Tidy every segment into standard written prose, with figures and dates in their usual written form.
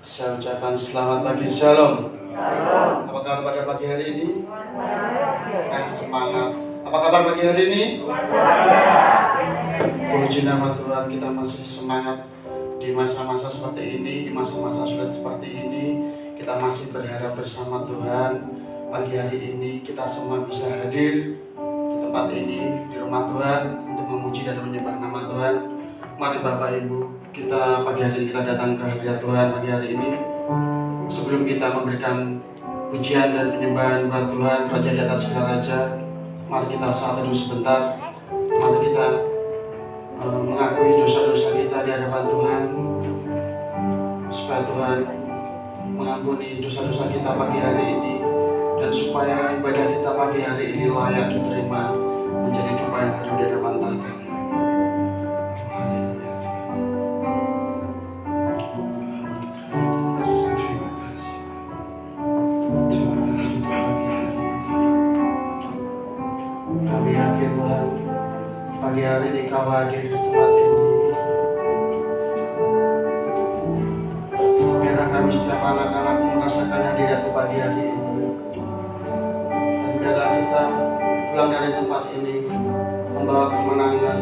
Saya ucapkan selamat pagi, shalom. Apa kabar pada pagi hari ini? Yang semangat. Apa kabar pagi hari ini? Puji nama Tuhan, kita masih semangat di masa-masa seperti ini, di masa-masa sulit seperti ini. Kita masih berharap bersama Tuhan. Pagi hari ini kita semua bisa hadir di tempat ini, di rumah Tuhan, untuk memuji dan menyembah nama Tuhan. Mari Bapak Ibu, kita pagi hari ini kita datang ke hadirat Tuhan pagi hari ini. Sebelum kita memberikan pujian dan penyembahan buat Tuhan, Raja di atas segala raja, mari kita saat teduh sebentar. Mari kita mengakui dosa-dosa kita di hadapan Tuhan, supaya Tuhan mengampuni dosa-dosa kita pagi hari ini, dan supaya ibadah kita pagi hari ini layak diterima menjadi dupa yang harum di hadapan tahta. Kami yakin Tuhan, pagi hari ini Kau hadir di tempat ini. Biarlah kami setiap anak-anak merasakan hadirat pagi hari ini. Dan biarlah kita pulang dari tempat ini membawa kemenangan,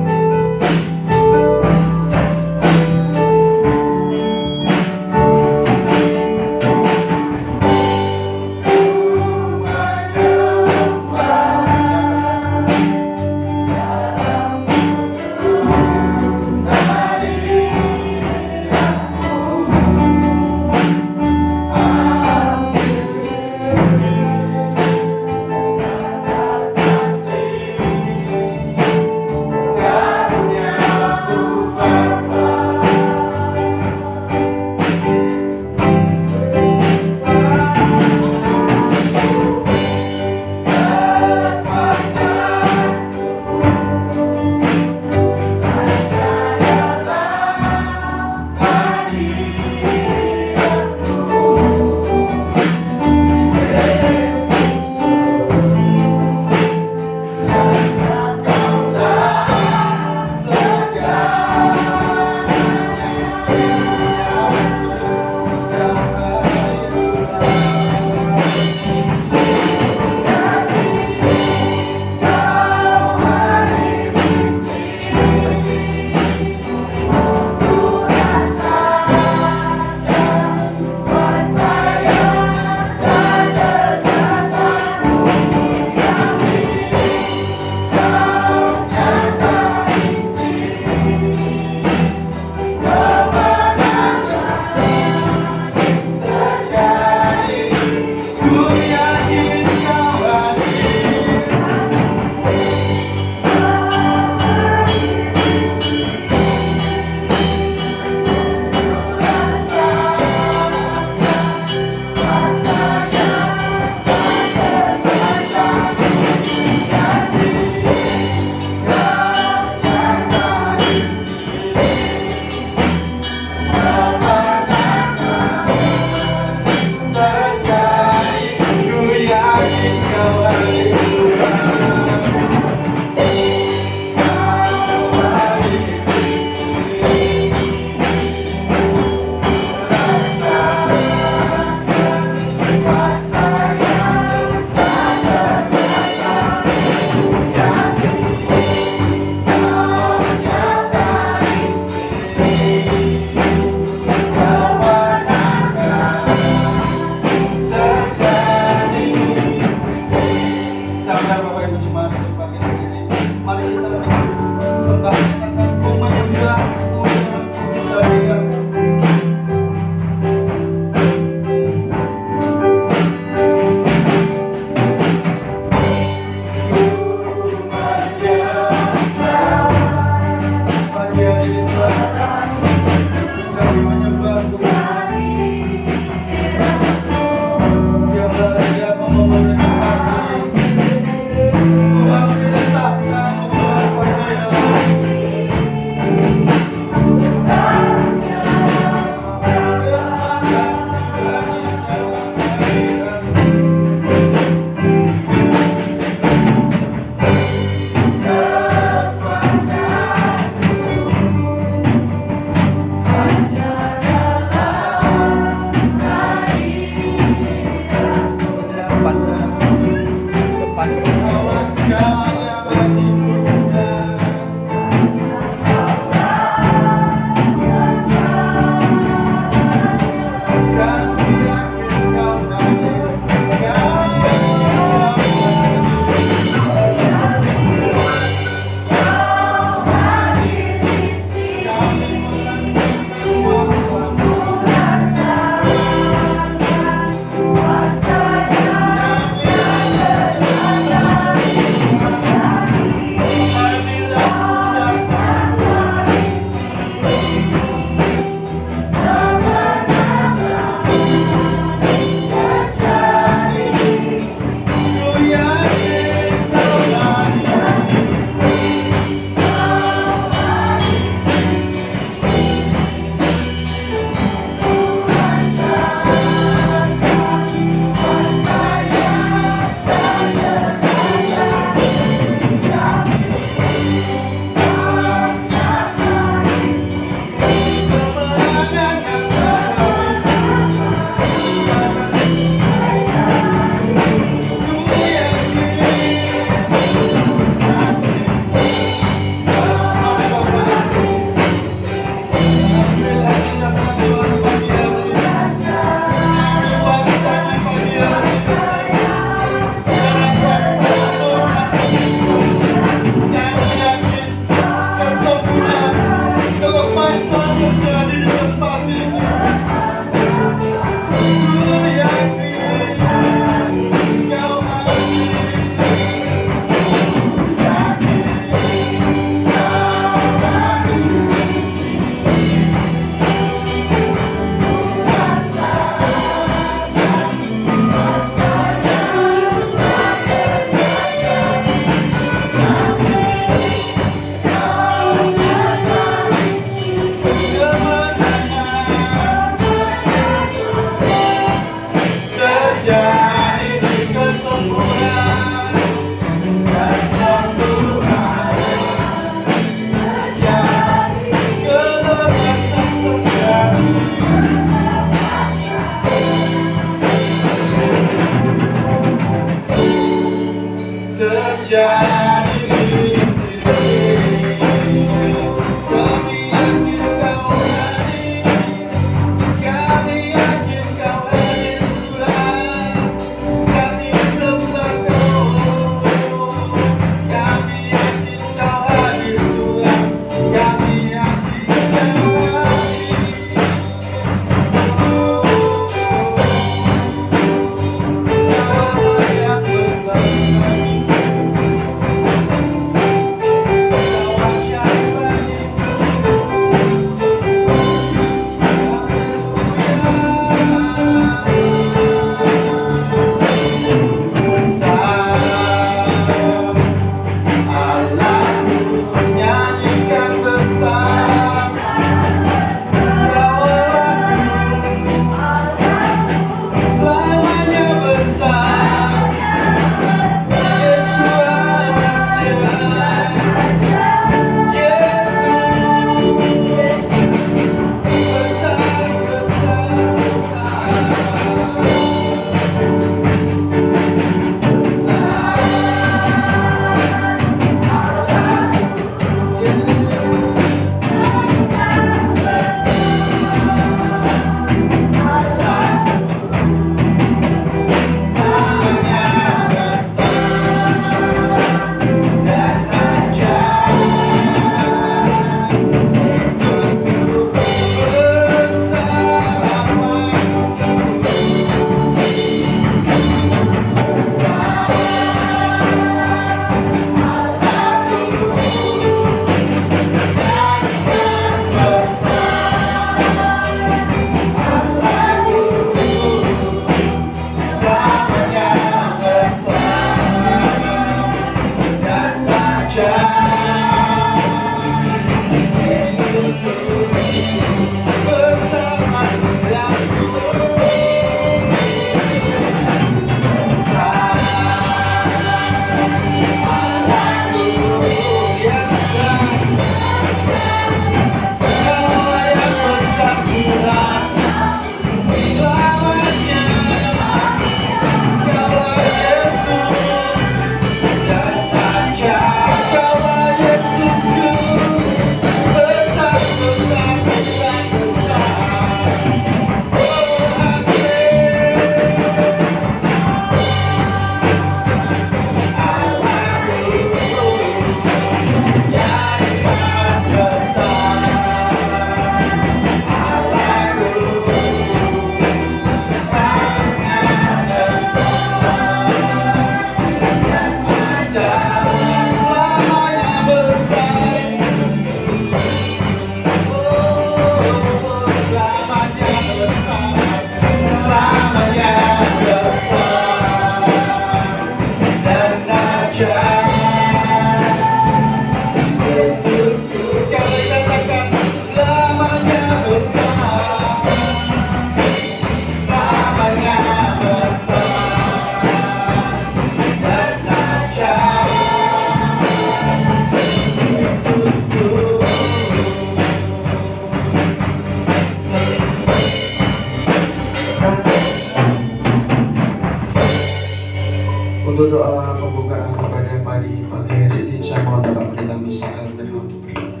Untuk doa pembukaan pada pagi hari ini, saya mohon Bapak Pendeta Misael untuk berdoa.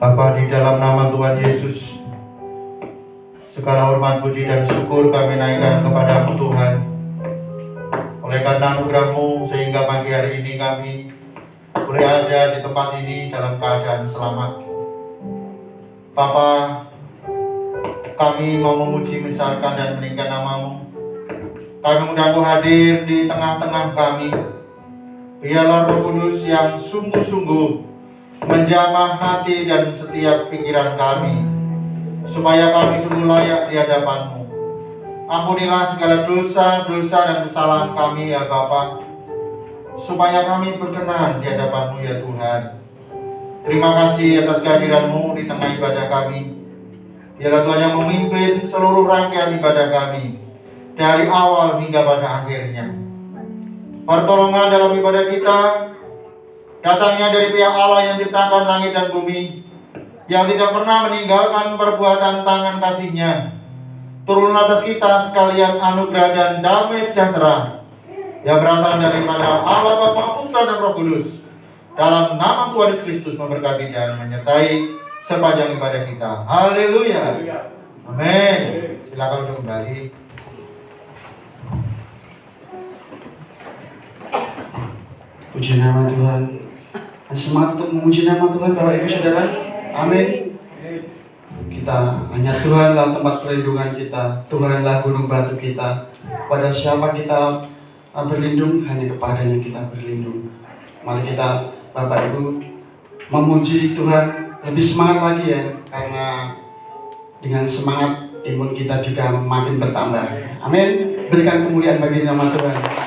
Bapa, di dalam nama Tuhan Yesus, segala hormat, puji, dan syukur kami naikkan kepadamu Tuhan. Oleh karena anugerah-Mu, sehingga pagi hari ini kami boleh ada di tempat ini dalam keadaan selamat. Bapa, kami mau memuji, misalkan, dan meninggikan nama-Mu. Kami undang-Mu hadir di tengah-tengah kami. Biarlah Roh Kudus yang sungguh-sungguh menjamah hati dan setiap pikiran kami, supaya kami sungguh layak di hadapan-Mu. Ampunilah segala dosa-dosa dan kesalahan kami ya Bapa, supaya kami berkenan di hadapan-Mu ya Tuhan. Terima kasih atas kehadiran-Mu di tengah ibadah kami. Biarlah Tuhan yang memimpin seluruh rangkaian ibadah kami, dari awal hingga pada akhirnya. Pertolongan dalam ibadah kita datangnya dari pihak Allah yang ciptakan langit dan bumi, yang tidak pernah meninggalkan perbuatan tangan kasih-Nya. Turun atas kita sekalian anugerah dan damai sejahtera yang berasal daripada Allah Bapa, Putra, dan Roh Kudus. Dalam nama Tuhan Yesus Kristus memberkati dan menyertai sepanjang ibadah kita. Haleluya. Amin. Silakan untuk kembali. Puji nama Tuhan. Semangat untuk memuji nama Tuhan Bapak Ibu Saudara. Amin. Kita hanya Tuhanlah tempat perlindungan kita, Tuhanlah gunung batu kita. Pada siapa kita berlindung? Hanya kepadanya kita berlindung. Mari kita Bapak Ibu memuji Tuhan lebih semangat lagi ya, karena dengan semangat imun kita juga makin bertambah. Amin. Berikan kemuliaan bagi nama Tuhan.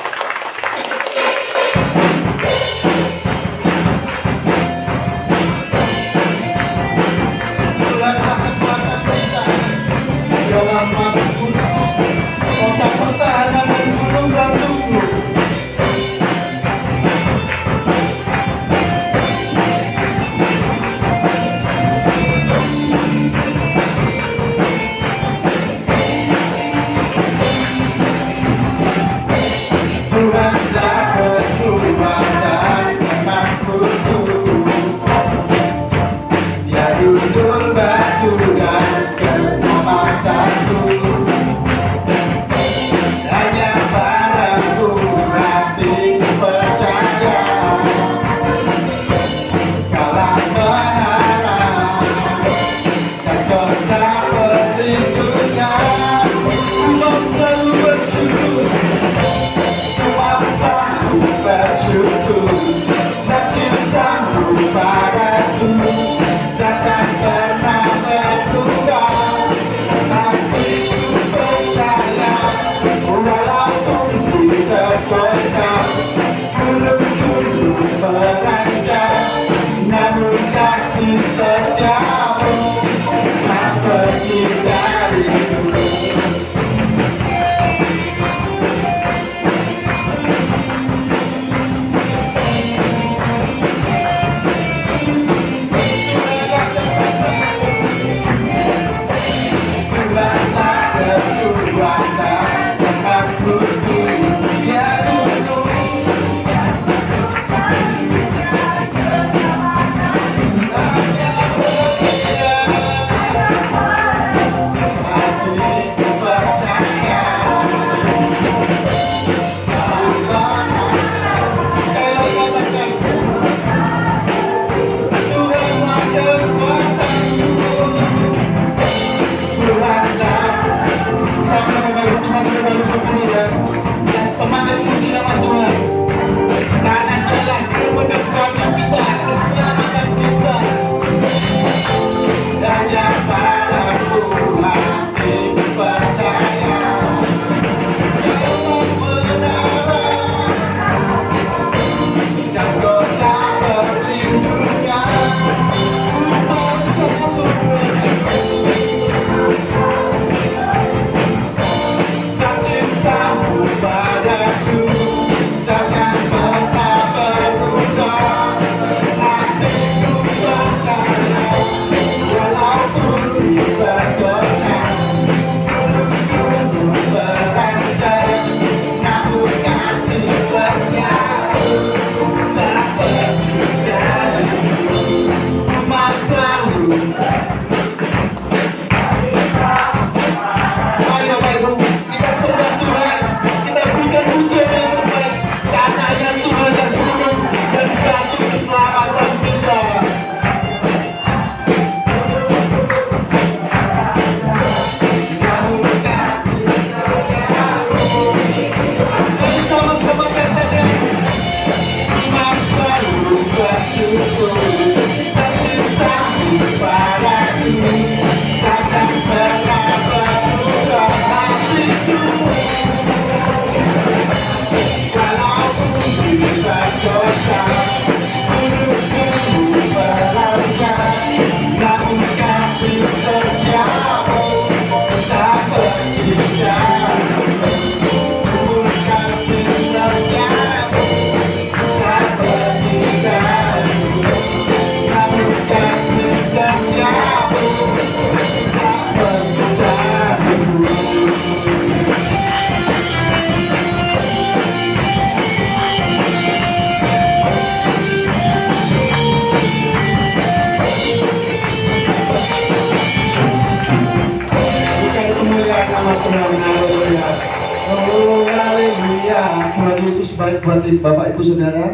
baik buat Bapak Ibu Saudara?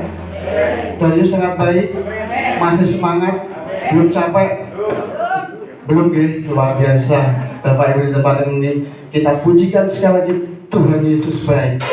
Tuhan Yesus sangat baik. Masih semangat? Belum capek? Belum ya? Luar biasa. Bapak Ibu di tempat ini, kita pujikan sekali lagi Tuhan Yesus baik.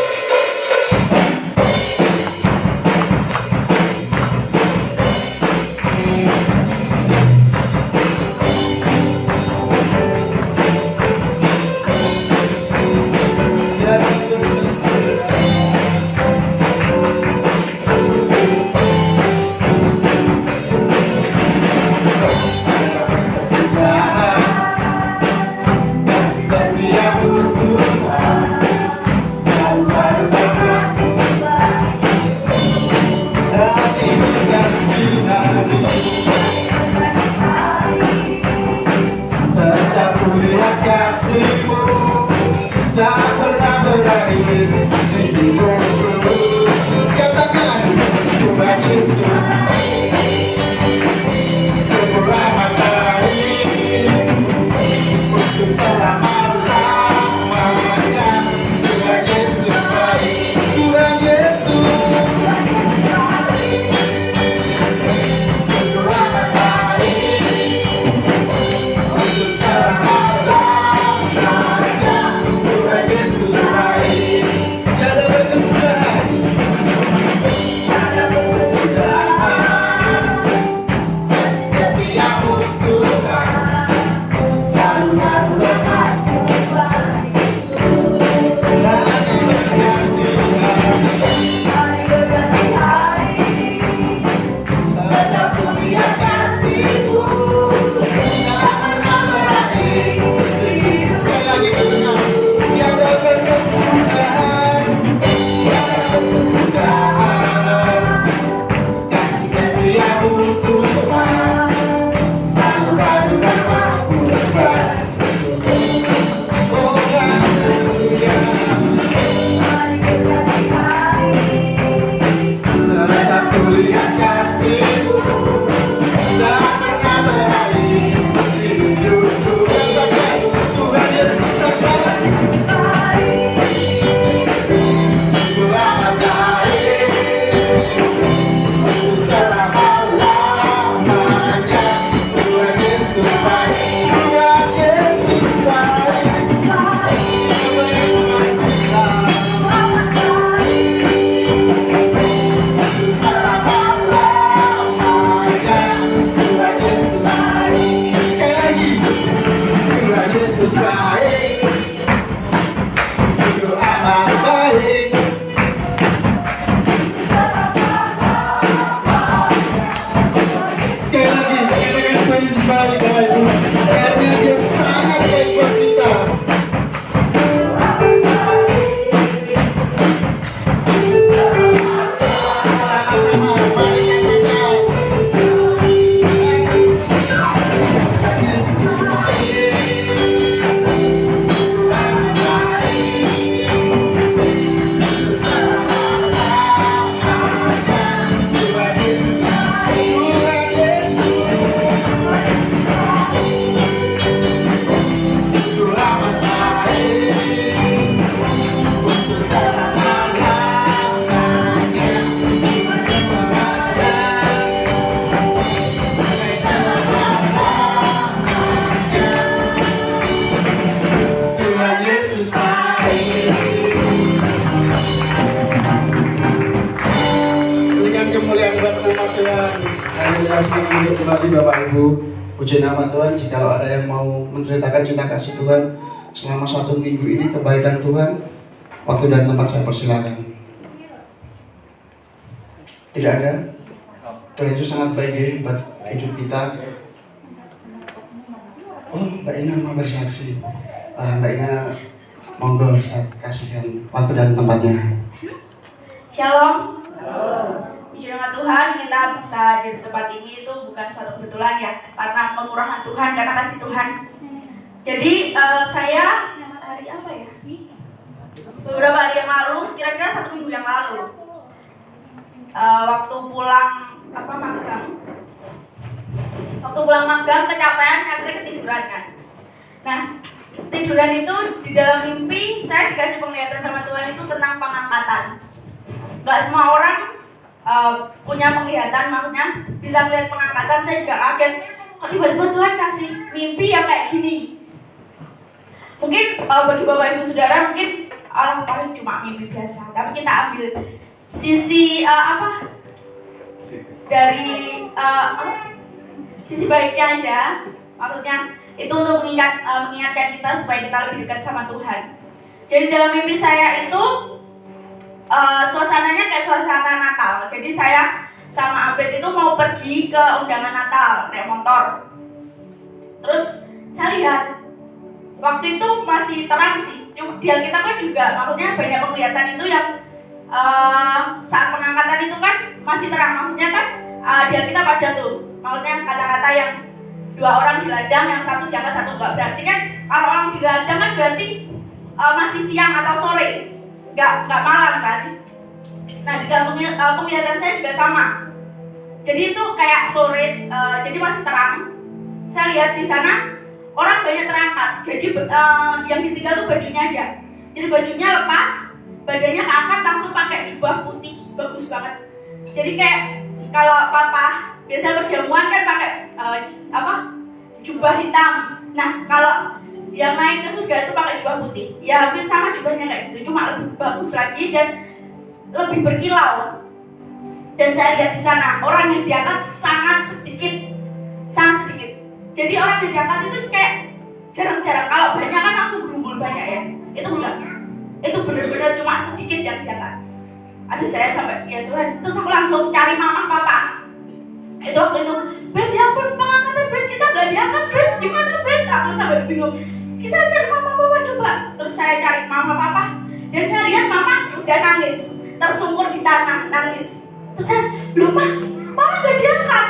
Kembali Bapak Ibu, puji nama Tuhan. Jikalau ada yang mau menceritakan cinta kasih Tuhan selama 1 minggu ini, kebaikan Tuhan, waktu dan tempat saya persilakan. Tidak ada? Tuhan itu sangat baik ya buat hidup kita. Oh, Mbak Ina mau bersaksi. Mbak Ina, monggo saya kasihkan waktu dan tempatnya. Shalom. Puji nama Tuhan, kita bisa di tempat ini itu bukan suatu kebetulan ya, karena kemurahan Tuhan, karena kasih Tuhan. Jadi saya hari apa ya? Beberapa hari yang lalu, kira-kira 1 minggu yang lalu, waktu pulang magang kecapean, akhirnya ketiduran kan. Nah, tiduran itu di dalam mimpi saya dikasih penglihatan sama Tuhan itu tentang pengangkatan. nggak semua orang punya penglihatan, maksudnya bisa melihat pengangkatan. Saya juga kaget, kok tiba-tiba Tuhan kasih mimpi yang kayak gini. Mungkin bagi Bapak Ibu Saudara mungkin Allah paling cuma mimpi biasa, tapi kita ambil sisi dari sisi baiknya aja. Maksudnya itu untuk mengingatkan kita supaya kita lebih dekat sama Tuhan. Jadi dalam mimpi saya itu suasananya kayak suasana Natal. Jadi saya sama Abed itu mau pergi ke undangan Natal naik motor. Terus saya lihat waktu itu masih terang sih. Cuma di Alkitab kan juga maksudnya banyak penglihatan itu yang saat pengangkatan itu kan masih terang. Maksudnya kan di Alkitab ada tuh maksudnya kata-kata yang 2 orang di ladang, yang satu diangkat satu enggak. Berarti kan kalau orang di ladang kan berarti masih siang atau sore, nggak malam kan. Nah di dalam penglihatan saya juga sama. Jadi itu kayak sore, jadi masih terang. Saya lihat di sana orang banyak terangkat. Jadi yang ditinggal tuh bajunya aja. Jadi bajunya lepas, badannya keangkat, langsung pakai jubah putih, bagus banget. Jadi kayak kalau papa biasa perjamuan kan pakai jubah hitam. Nah kalau yang naik ke surga itu pakai jubah putih. Ya hampir sama jubahnya kayak gitu, cuma lebih bagus lagi dan lebih berkilau. Dan saya lihat di sana orang yang diangkat sangat sedikit. Jadi orang yang diangkat itu kayak jarang-jarang. Kalau banyak kan langsung berumbul banyak ya. Itu enggak. Itu benar-benar cuma sedikit yang diangkat. Aduh saya sampai ya Tuhan. Terus aku langsung cari mama papa. Itu waktu itu, Bet ya ampun pengangkatan Bet kita nggak diangkat Bet. Gimana Bet? Aku sampai bingung. Kita cari mama papa coba. Terus saya cari mama papa dan saya lihat mama udah nangis, tersungkur di tanah nangis. Terus saya, loh mama gak diangkat.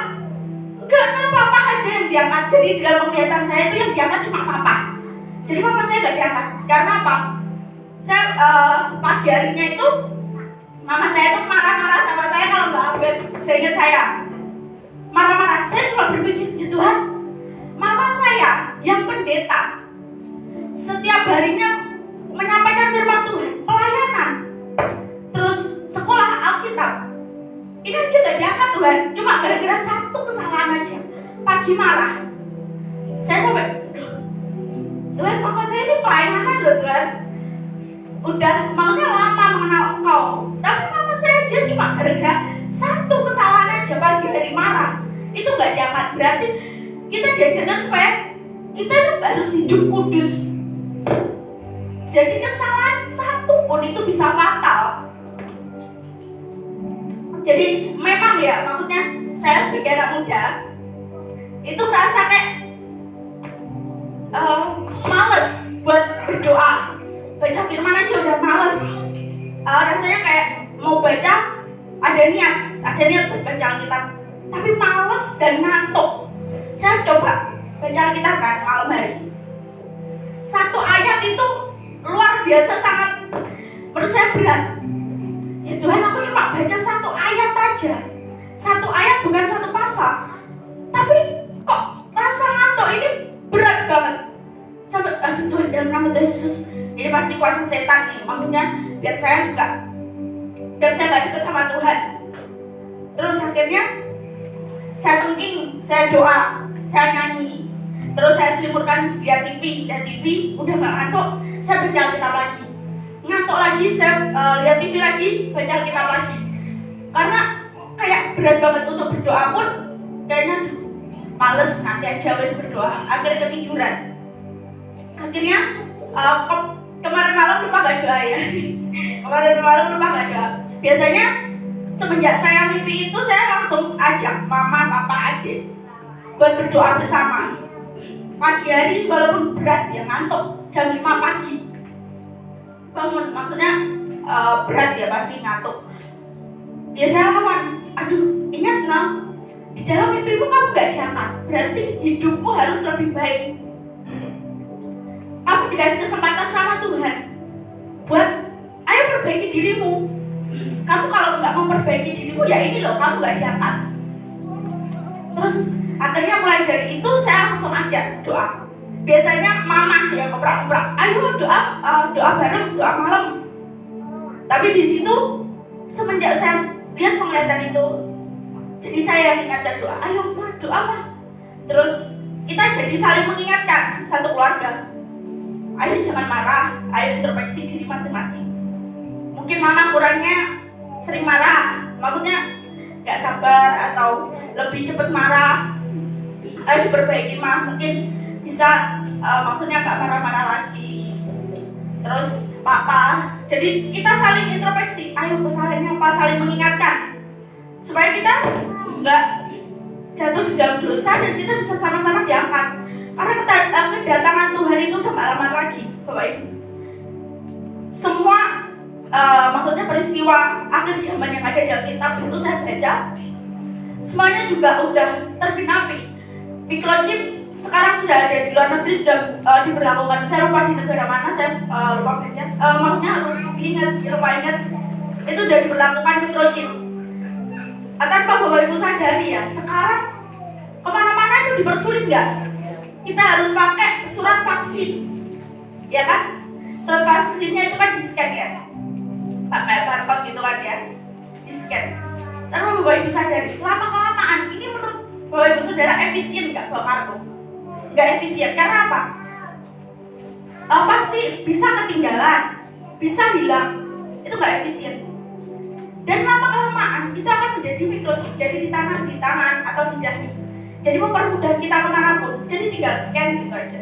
Enggak, papa aja yang diangkat. Jadi di dalam penglihatan saya itu yang diangkat cuma papa. Jadi mama saya gak diangkat. Karena apa? Saya pagi harinya itu mama saya itu marah-marah sama saya kalau nggak update. Saya ingat saya marah-marah. Saya cuma berpikir, ya Tuhan, mama saya yang pendeta setiap harinya menyampaikan firman Tuhan, pelayanan, terus sekolah Alkitab. Ini aja gak diangkat Tuhan, cuma gara-gara satu kesalahan aja. Pagi marah. Saya sampai, Tuhan mama saya ini pelayanan loh Tuhan. Udah makanya lama mengenal Engkau, tapi mama saya aja cuma gara-gara satu kesalahan aja pagi hari marah. Itu gak diangkat. Berarti kita diajarkan supaya kita harus hidup kudus. Jadi kesalahan satu pun itu bisa fatal. Jadi memang ya, maksudnya saya sebagai anak muda itu merasa kayak males buat berdoa. Baca firman aja udah males. Rasanya kayak mau baca ada niat buat baca Alkitab, tapi males dan ngantuk. Saya coba baca Alkitab kan malam hari. Satu ayat itu luar biasa sangat menurut saya berat. Ya Tuhan, aku cuma baca satu ayat aja. Satu ayat bukan satu pasal. Tapi kok rasa ngantuk ini berat banget. Sampai aduh Tuhan, dalam nama Tuhan Yesus, ini pasti kuasa setan nih. Maksudnya biar saya nggak dekat sama Tuhan. Terus akhirnya saya tengking, saya doa, saya nyanyi. Terus saya selimutkan lihat TV, dan TV udah nggak ngantuk, saya baca Alkitab lagi. Ngantuk lagi, saya lihat TV lagi, baca Alkitab lagi. Karena kayak berat banget untuk berdoa pun kayaknya males, nanti aja wes berdoa. Akhirnya ketiduran. Akhirnya kemarin malam lupa gak doa ya. Kemarin malam lupa gak doa. Biasanya semenjak saya mimpi itu saya langsung ajak mama, papa, adik buat berdoa bersama. Pagi hari walaupun berat ya ngantuk, jam 5 pagi bangun, maksudnya berat ya pasti ngantuk. Ya saya lawan, aduh ingat no, di dalam mimpimu kamu gak diangkat, berarti hidupmu harus lebih baik. Kamu dikasih kesempatan sama Tuhan buat ayo perbaiki dirimu. Kamu kalau nggak memperbaiki dirimu ya ini loh, kamu nggak diangkat. Terus akhirnya mulai dari itu saya langsung ajak doa. Biasanya mama yang ngoprak-ngoprak, ayo doa bareng, doa malam. Tapi di situ semenjak saya lihat penglihatan itu, jadi saya ingatkan doa, ayo ma, doa ma. Terus kita jadi saling mengingatkan satu keluarga, ayo jangan marah, ayo introspeksi diri masing-masing. Mungkin mama kurangnya sering marah, maksudnya gak sabar atau lebih cepat marah, ayo diperbaiki ma, mungkin bisa maksudnya gak marah-marah lagi. Terus papa, jadi kita saling introspeksi, ayo kesalahannya apa, saling mengingatkan supaya kita nggak jatuh di dalam dosa dan kita bisa sama-sama diangkat. Karena kedatangan Tuhan itu udah gak lama lagi, Bapak Ibu. Semua maksudnya peristiwa akhir zaman yang ada di Alkitab itu saya baca, semuanya juga udah tergenapi. Microchip sekarang sudah ada di luar negeri, sudah diberlakukan. Saya lupa di negara mana, saya lupa baca. Maksudnya lupa ingat itu sudah diberlakukan microchip. Tanpa Bapak Ibu sadari ya, sekarang kemana-mana itu dipersulit nggak? Kita harus pakai surat vaksin, ya kan? Surat vaksinnya itu kan di-scan ya, pakai barcode gitu kan ya, di-scan. Tanpa Bapak Ibu sadari, lama-kelamaan ini menurut Bapak Ibu Saudara efisien nggak bawa kartu? Nggak efisien, karena apa? Pasti bisa ketinggalan, bisa hilang, itu nggak efisien. Dan lama-kelamaan itu akan menjadi microchip, jadi di tangan atau di dahi. Jadi mempermudah kita kemanapun. Jadi tinggal scan gitu aja.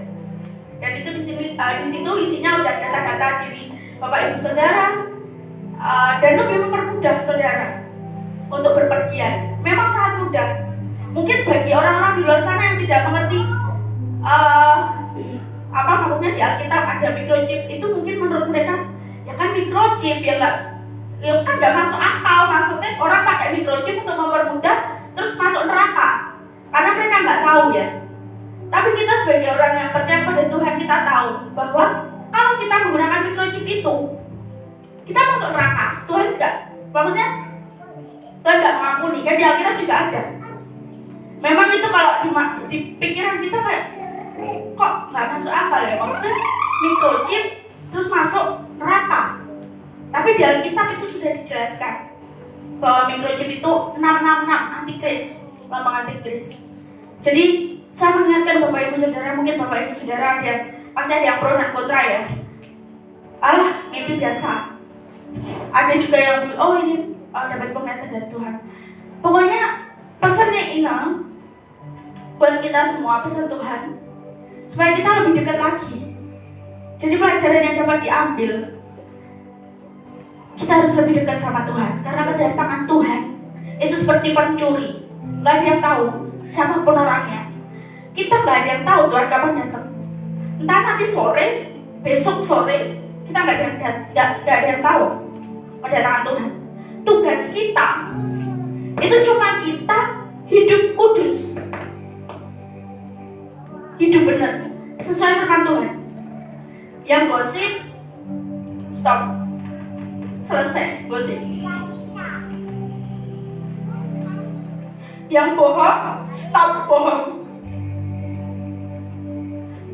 Dan itu di situ isinya udah data-data diri Bapak Ibu Saudara, dan lebih mempermudah saudara untuk berpergian. Memang sangat mudah. Mungkin bagi orang-orang di luar sana yang tidak mengerti apa maksudnya di Alkitab ada microchip, itu mungkin menurut mereka ya kan microchip ya kan nggak masuk akal. Maksudnya orang pakai microchip untuk mempermudah terus masuk neraka, karena mereka nggak tahu ya. Tapi kita sebagai orang yang percaya pada Tuhan, kita tahu bahwa kalau kita menggunakan microchip itu kita masuk neraka. Tuhan nggak, maksudnya Tuhan nggak mengampuni. Kan di Alkitab juga ada. Memang itu kalau di pikiran kita kayak kok nggak masuk akal ya, maksudnya microchip terus masuk neraka. Tapi di Alkitab itu sudah dijelaskan bahwa microchip itu 666 antikris, lambang antikris. Jadi saya mengingatkan Bapak Ibu Saudara, mungkin Bapak Ibu Saudara pasti ada yang pro dan kontra ya. Alah, mimpi biasa. Ada juga yang oh ini dapat penglihatan dari Tuhan. Pokoknya pesannya ini buat kita semua, pesan Tuhan supaya kita lebih dekat lagi. Jadi pelajaran yang dapat diambil, kita harus lebih dekat sama Tuhan. Karena kedatangan Tuhan itu seperti pencuri, nggak ada yang tahu siapapun orangnya. Kita nggak ada yang tahu Tuhan kapan datang. Entah nanti sore, besok sore, kita nggak ada yang tahu kedatangan Tuhan. Tugas kita itu cuma kita hidup kudus, hidup benar sesuai firman Tuhan. Yang gosip, stop, selesai gosip. Yang bohong, stop bohong.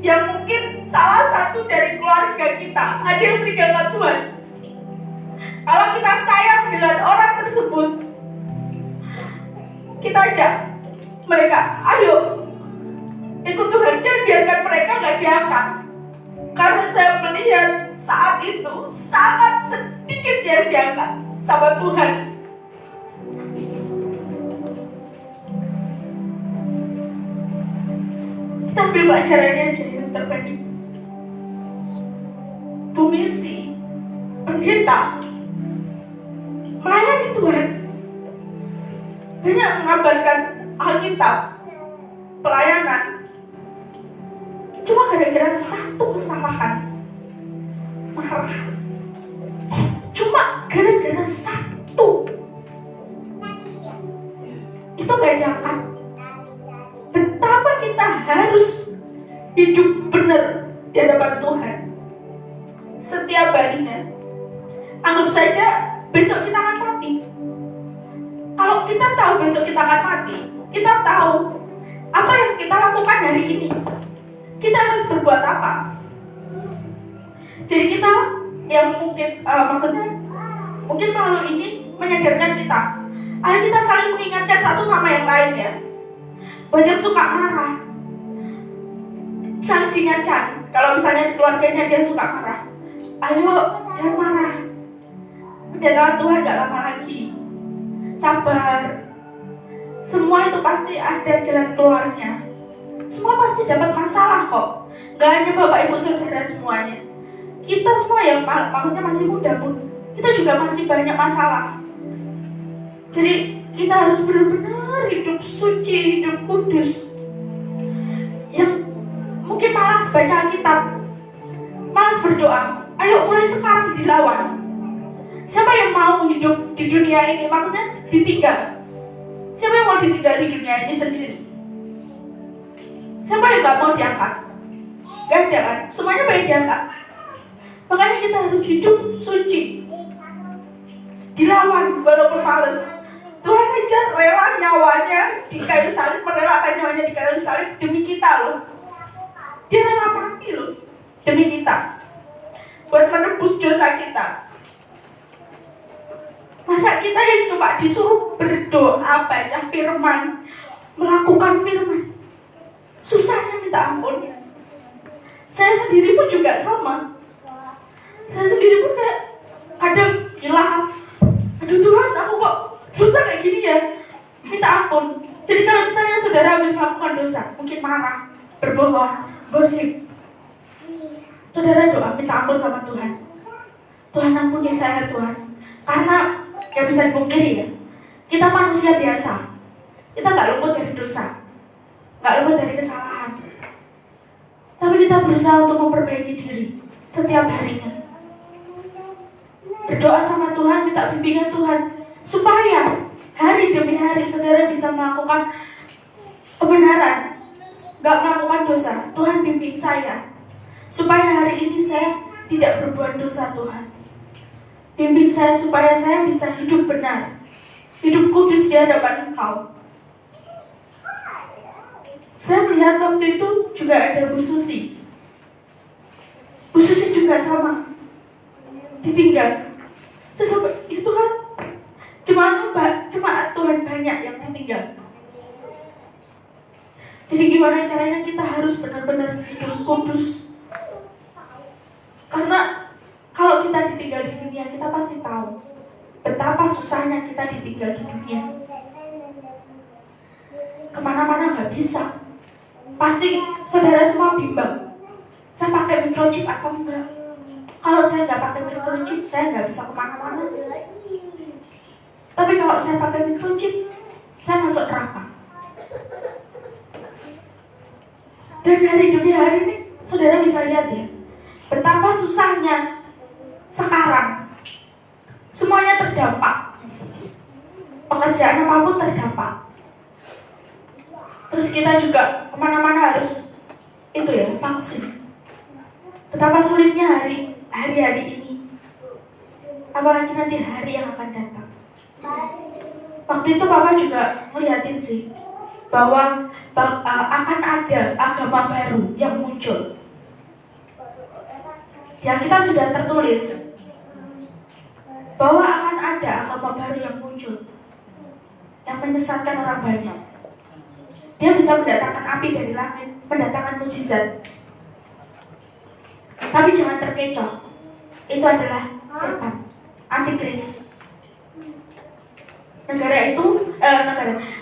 Yang mungkin salah satu dari keluarga kita ada yang meninggalkan Tuhan, kalau kita sayang dengan orang tersebut, kita ajak mereka, ayo ikut Tuhan, jangan biarkan mereka gak diangkat. Karena saya melihat saat itu sangat sedikit yang diangkat sama Tuhan. Kita ambil pelajarannya aja yang terbaik. Bu Misi, pendeta, melayani Tuhan, banyak mengabarkan Alkitab, pelayanan. Cuma gara-gara satu kesalahan, marah. Cuma gara-gara satu, itu gak diangkat. Betapa kita harus hidup benar di hadapan Tuhan setiap harinya. Anggap saja besok kita akan mati. Kalau kita tahu besok kita akan mati, kita tahu apa yang kita lakukan hari ini, kita harus berbuat apa. Jadi kita yang mungkin maksudnya mungkin malu ini menyadarkan kita. Ayo kita saling mengingatkan satu sama yang lain ya. Banyak suka marah, saling diingatkan. Kalau misalnya di keluarganya dia suka marah, ayo jangan marah. Kedatangan Tuhan gak lama lagi. Sabar. Semua itu pasti ada jalan keluarnya. Semua pasti dapat masalah kok. Gak hanya Bapak Ibu Saudara semuanya. Kita semua yang maksudnya masih muda pun, kita juga masih banyak masalah. Jadi kita harus benar-benar hidup suci, hidup kudus. Yang mungkin malas baca Alkitab, malas berdoa, ayo mulai sekarang dilawan. Siapa yang mau hidup di dunia ini, maksudnya ditinggal? Siapa yang mau ditinggal di dunia ini sendiri? Siapa yang gak mau diangkat? Gak ada kan? Semuanya pengen diangkat. Makanya kita harus hidup suci, dilawan walaupun males. Tuhan aja rela nyawanya di kayu salib, merelakan nyawanya di kayu salib demi kita loh. Dia rela mati loh demi kita, buat menebus dosa kita. Masa kita yang cuma disuruh berdoa, baca firman, melakukan firman, susahnya minta ampun. Saya sendiri pun juga sama. Saya sendiri pun kayak kadang gila. Aduh Tuhan, aku kok dosa kayak gini ya, minta ampun. Jadi kalau misalnya saudara habis melakukan dosa, mungkin marah, berbohong, gosip, saudara doa minta ampun sama Tuhan. Tuhan ampuni saya Tuhan. Karena gak bisa dipungkiri ya, kita manusia biasa. Kita gak luput dari dosa, gak luput dari kesalahan. Tapi kita berusaha untuk memperbaiki diri setiap harinya. Berdoa sama Tuhan, minta bimbingan Tuhan, supaya hari demi hari saudara bisa melakukan kebenaran, gak melakukan dosa. Tuhan bimbing saya, supaya hari ini saya tidak berbuat dosa Tuhan. Bimbing saya supaya saya bisa hidup benar, hidup kudus di hadapan Engkau. Saya melihat waktu itu juga ada Bu Susi. Bu Susi juga sama, ditinggal. Saya sampai, ya Tuhan, jemaat Tuhan banyak yang ditinggal. Jadi gimana caranya kita harus benar-benar hidup kudus. Karena kalau kita ditinggal di dunia, kita pasti tahu betapa susahnya kita ditinggal di dunia. Kemana-mana gak bisa. Pasti saudara semua bimbang, saya pakai microchip atau enggak. Kalau saya gak pakai microchip, saya gak bisa kemana-mana. Tapi kalau saya pakai microchip, saya masuk neraka. Dan hari demi hari ini, saudara bisa lihat ya, betapa susahnya sekarang. Semuanya terdampak. Pekerjaan apapun terdampak. Terus kita juga kemana-mana harus itu ya, vaksin. Betapa sulitnya hari-hari ini. Apalagi nanti hari yang akan datang. Waktu itu Papa juga ngeliatin sih, bahwa akan ada agama baru yang muncul. Yang kita sudah tertulis bahwa akan ada agama baru yang muncul, yang menyesatkan orang banyak. Dia bisa mendatangkan api dari langit, mendatangkan mukjizat. Tapi jangan terkecoh, itu adalah setan, antikris.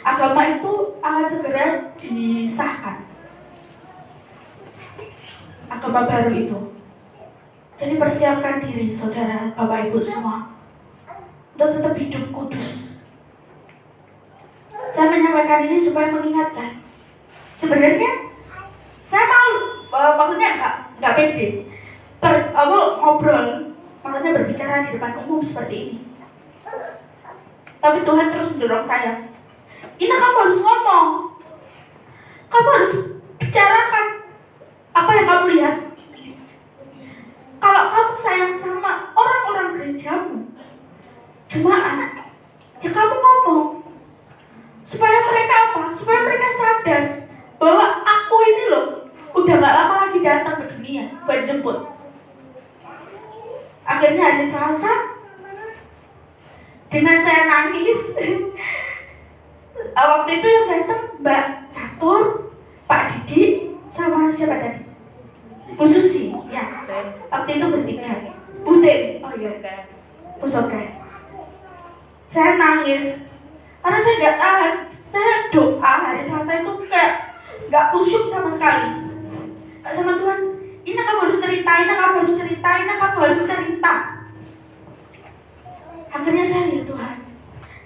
Agama itu akan segera disahkan. Agama baru itu. Jadi persiapkan diri saudara, Bapak Ibu semua, untuk tetap hidup kudus. Saya menyampaikan ini supaya mengingatkan. Sebenarnya saya maksudnya nggak pede ngobrol, maksudnya berbicara di depan umum seperti ini. Tapi Tuhan terus mendorong saya, Ina, kamu harus ngomong, kamu harus bicarakan apa yang kamu lihat. Kalau kamu sayang sama orang-orang gerejamu, jemaat, ya kamu ngomong. Supaya mereka apa? Supaya mereka sadar bahwa aku ini loh udah gak lama lagi datang ke dunia buat jemput. Akhirnya hari Selasa dengan saya nangis. Waktu itu yang datang Mbak Catur, Pak Didi, sama siapa tadi? Bu Susi, ya. Waktu itu bertiga. Butin, oh iya, Bu Sokai. Saya nangis karena saya nggak tahan. Saya doa hari Selasa itu kayak nggak khusyuk sama sekali. Sama Tuhan, ini kamu harus cerita, ini kamu harus cerita, ini kamu harus cerita. Akhirnya saya lihat Tuhan.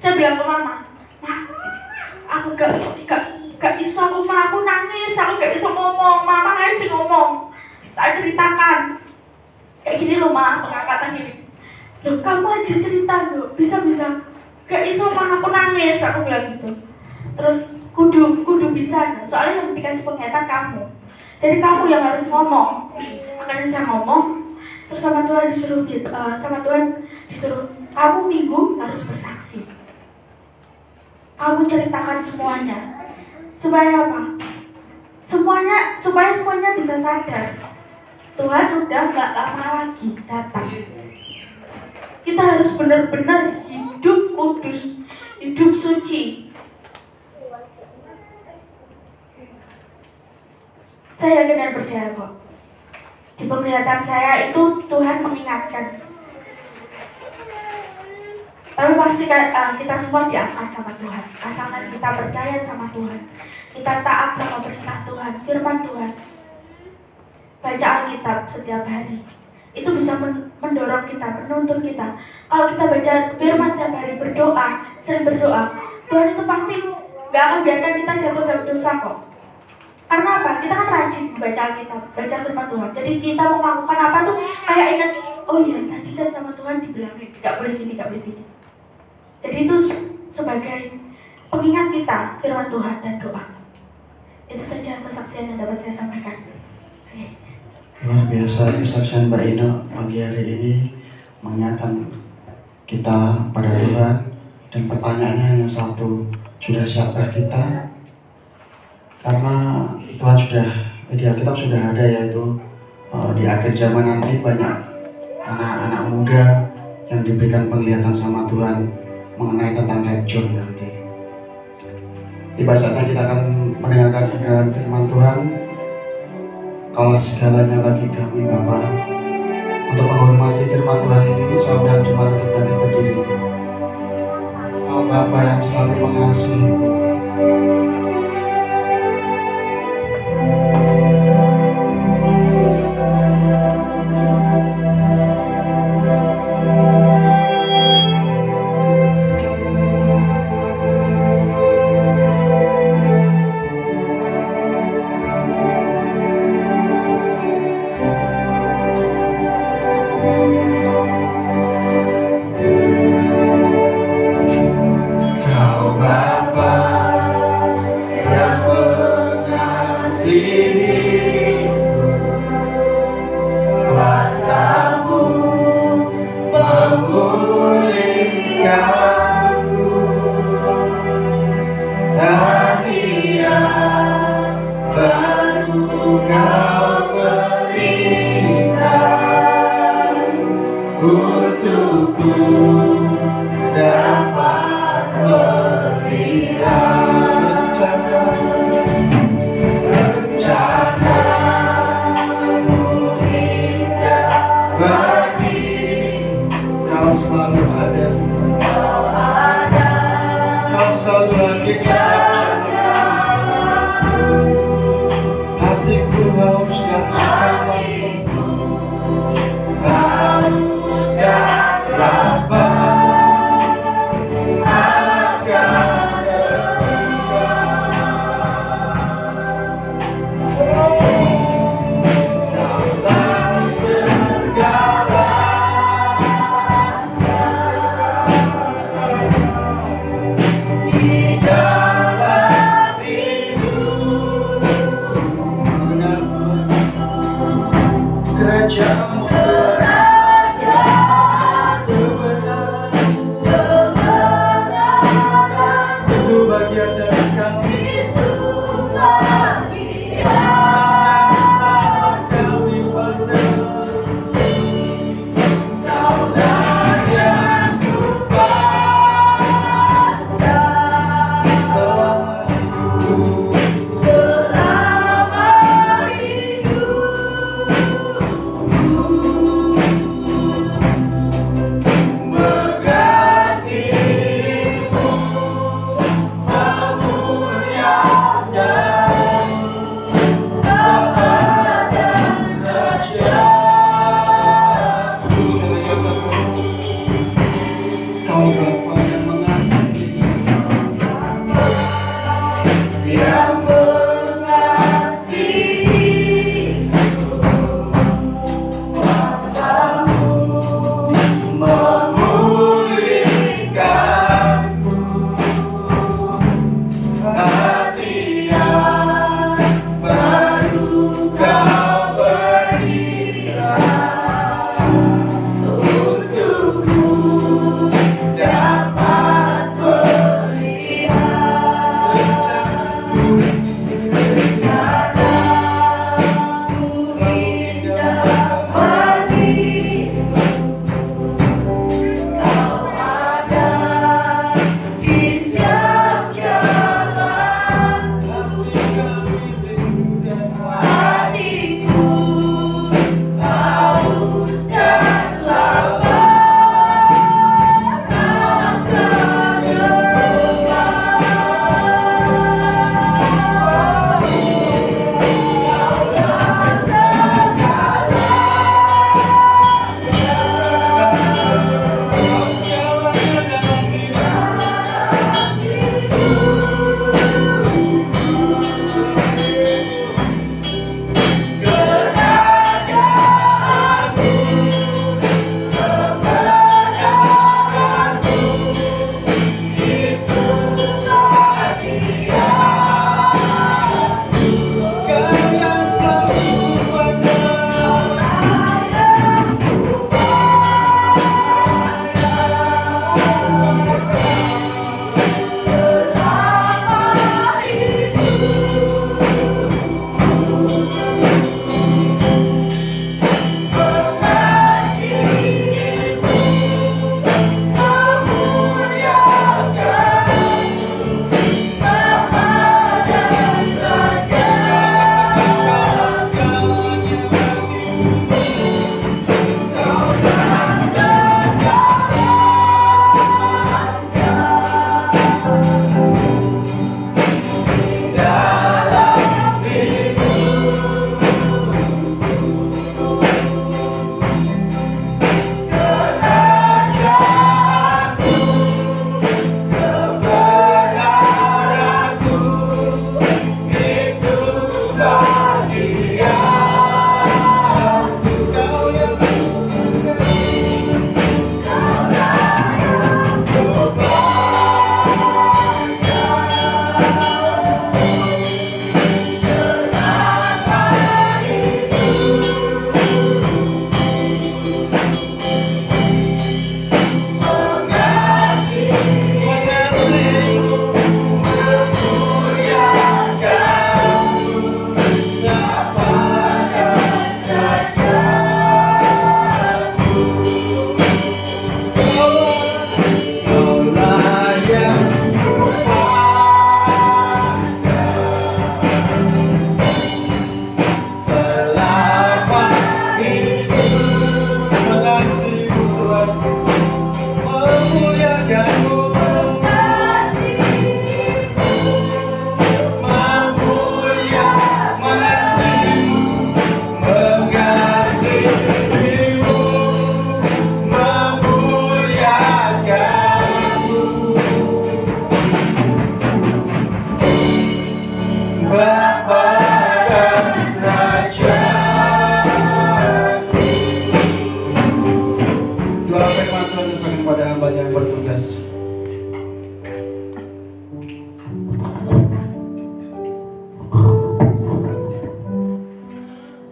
Saya bilang ke Mama, "Ma, aku gak bisa aku nangis, aku gak bisa ngomong. Mama nggak sih ngomong, tak ceritakan kayak gini loh Ma, pengangkatan gini. Loh kamu aja cerita loh, bisa gak bisa Ma, aku nangis," aku bilang gitu. Terus kudu bisa, soalnya yang dikasih penglihatan kamu, jadi kamu yang harus ngomong. Makanya saya ngomong, terus sama Tuhan disuruh kamu minggu harus bersaksi. Kamu ceritakan semuanya. Supaya apa? Supaya semuanya bisa sadar. Tuhan udah gak lama lagi datang. Kita harus benar-benar hidup kudus, hidup suci. Saya yakin dan percaya kok. Di penglihatan saya itu Tuhan mengingatkan. Tapi pasti kita semua diangkat sama Tuhan. Asalkan kita percaya sama Tuhan, kita taat sama perintah Tuhan, firman Tuhan. Baca Alkitab setiap hari. Itu bisa mendorong kita, menuntun kita. Kalau kita baca firman tiap hari, berdoa, sering berdoa, Tuhan itu pasti gak akan biarkan kita jatuh dalam dosa kok. Karena apa? Kita kan rajin baca Alkitab, baca firman Tuhan. Jadi kita mau melakukan apa tuh kayak ingat, oh iya tadi kan sama Tuhan dibilangin gak boleh gini, gak boleh gini. Jadi itu sebagai pengingat kita firman Tuhan dan doa. Itu saja kesaksian yang dapat saya sampaikan. Okay. Luar biasa kesaksian Mbak Ino pagi hari ini mengingatkan kita pada Tuhan. Dan pertanyaannya hanya satu, sudah siapkah kita? Karena Tuhan sudah, di Alkitab sudah ada, yaitu di akhir zaman nanti banyak anak-anak muda yang diberikan penglihatan sama Tuhan mengenai tentang rapture nanti. Tiba saatnya kita akan mendengarkan kebenaran firman Tuhan. Kaulah segalanya bagi kami Bapa. Untuk menghormati firman Tuhan ini, saya undang jemaat untuk bangkit berdiri. Oh Bapa yang selalu mengasihi,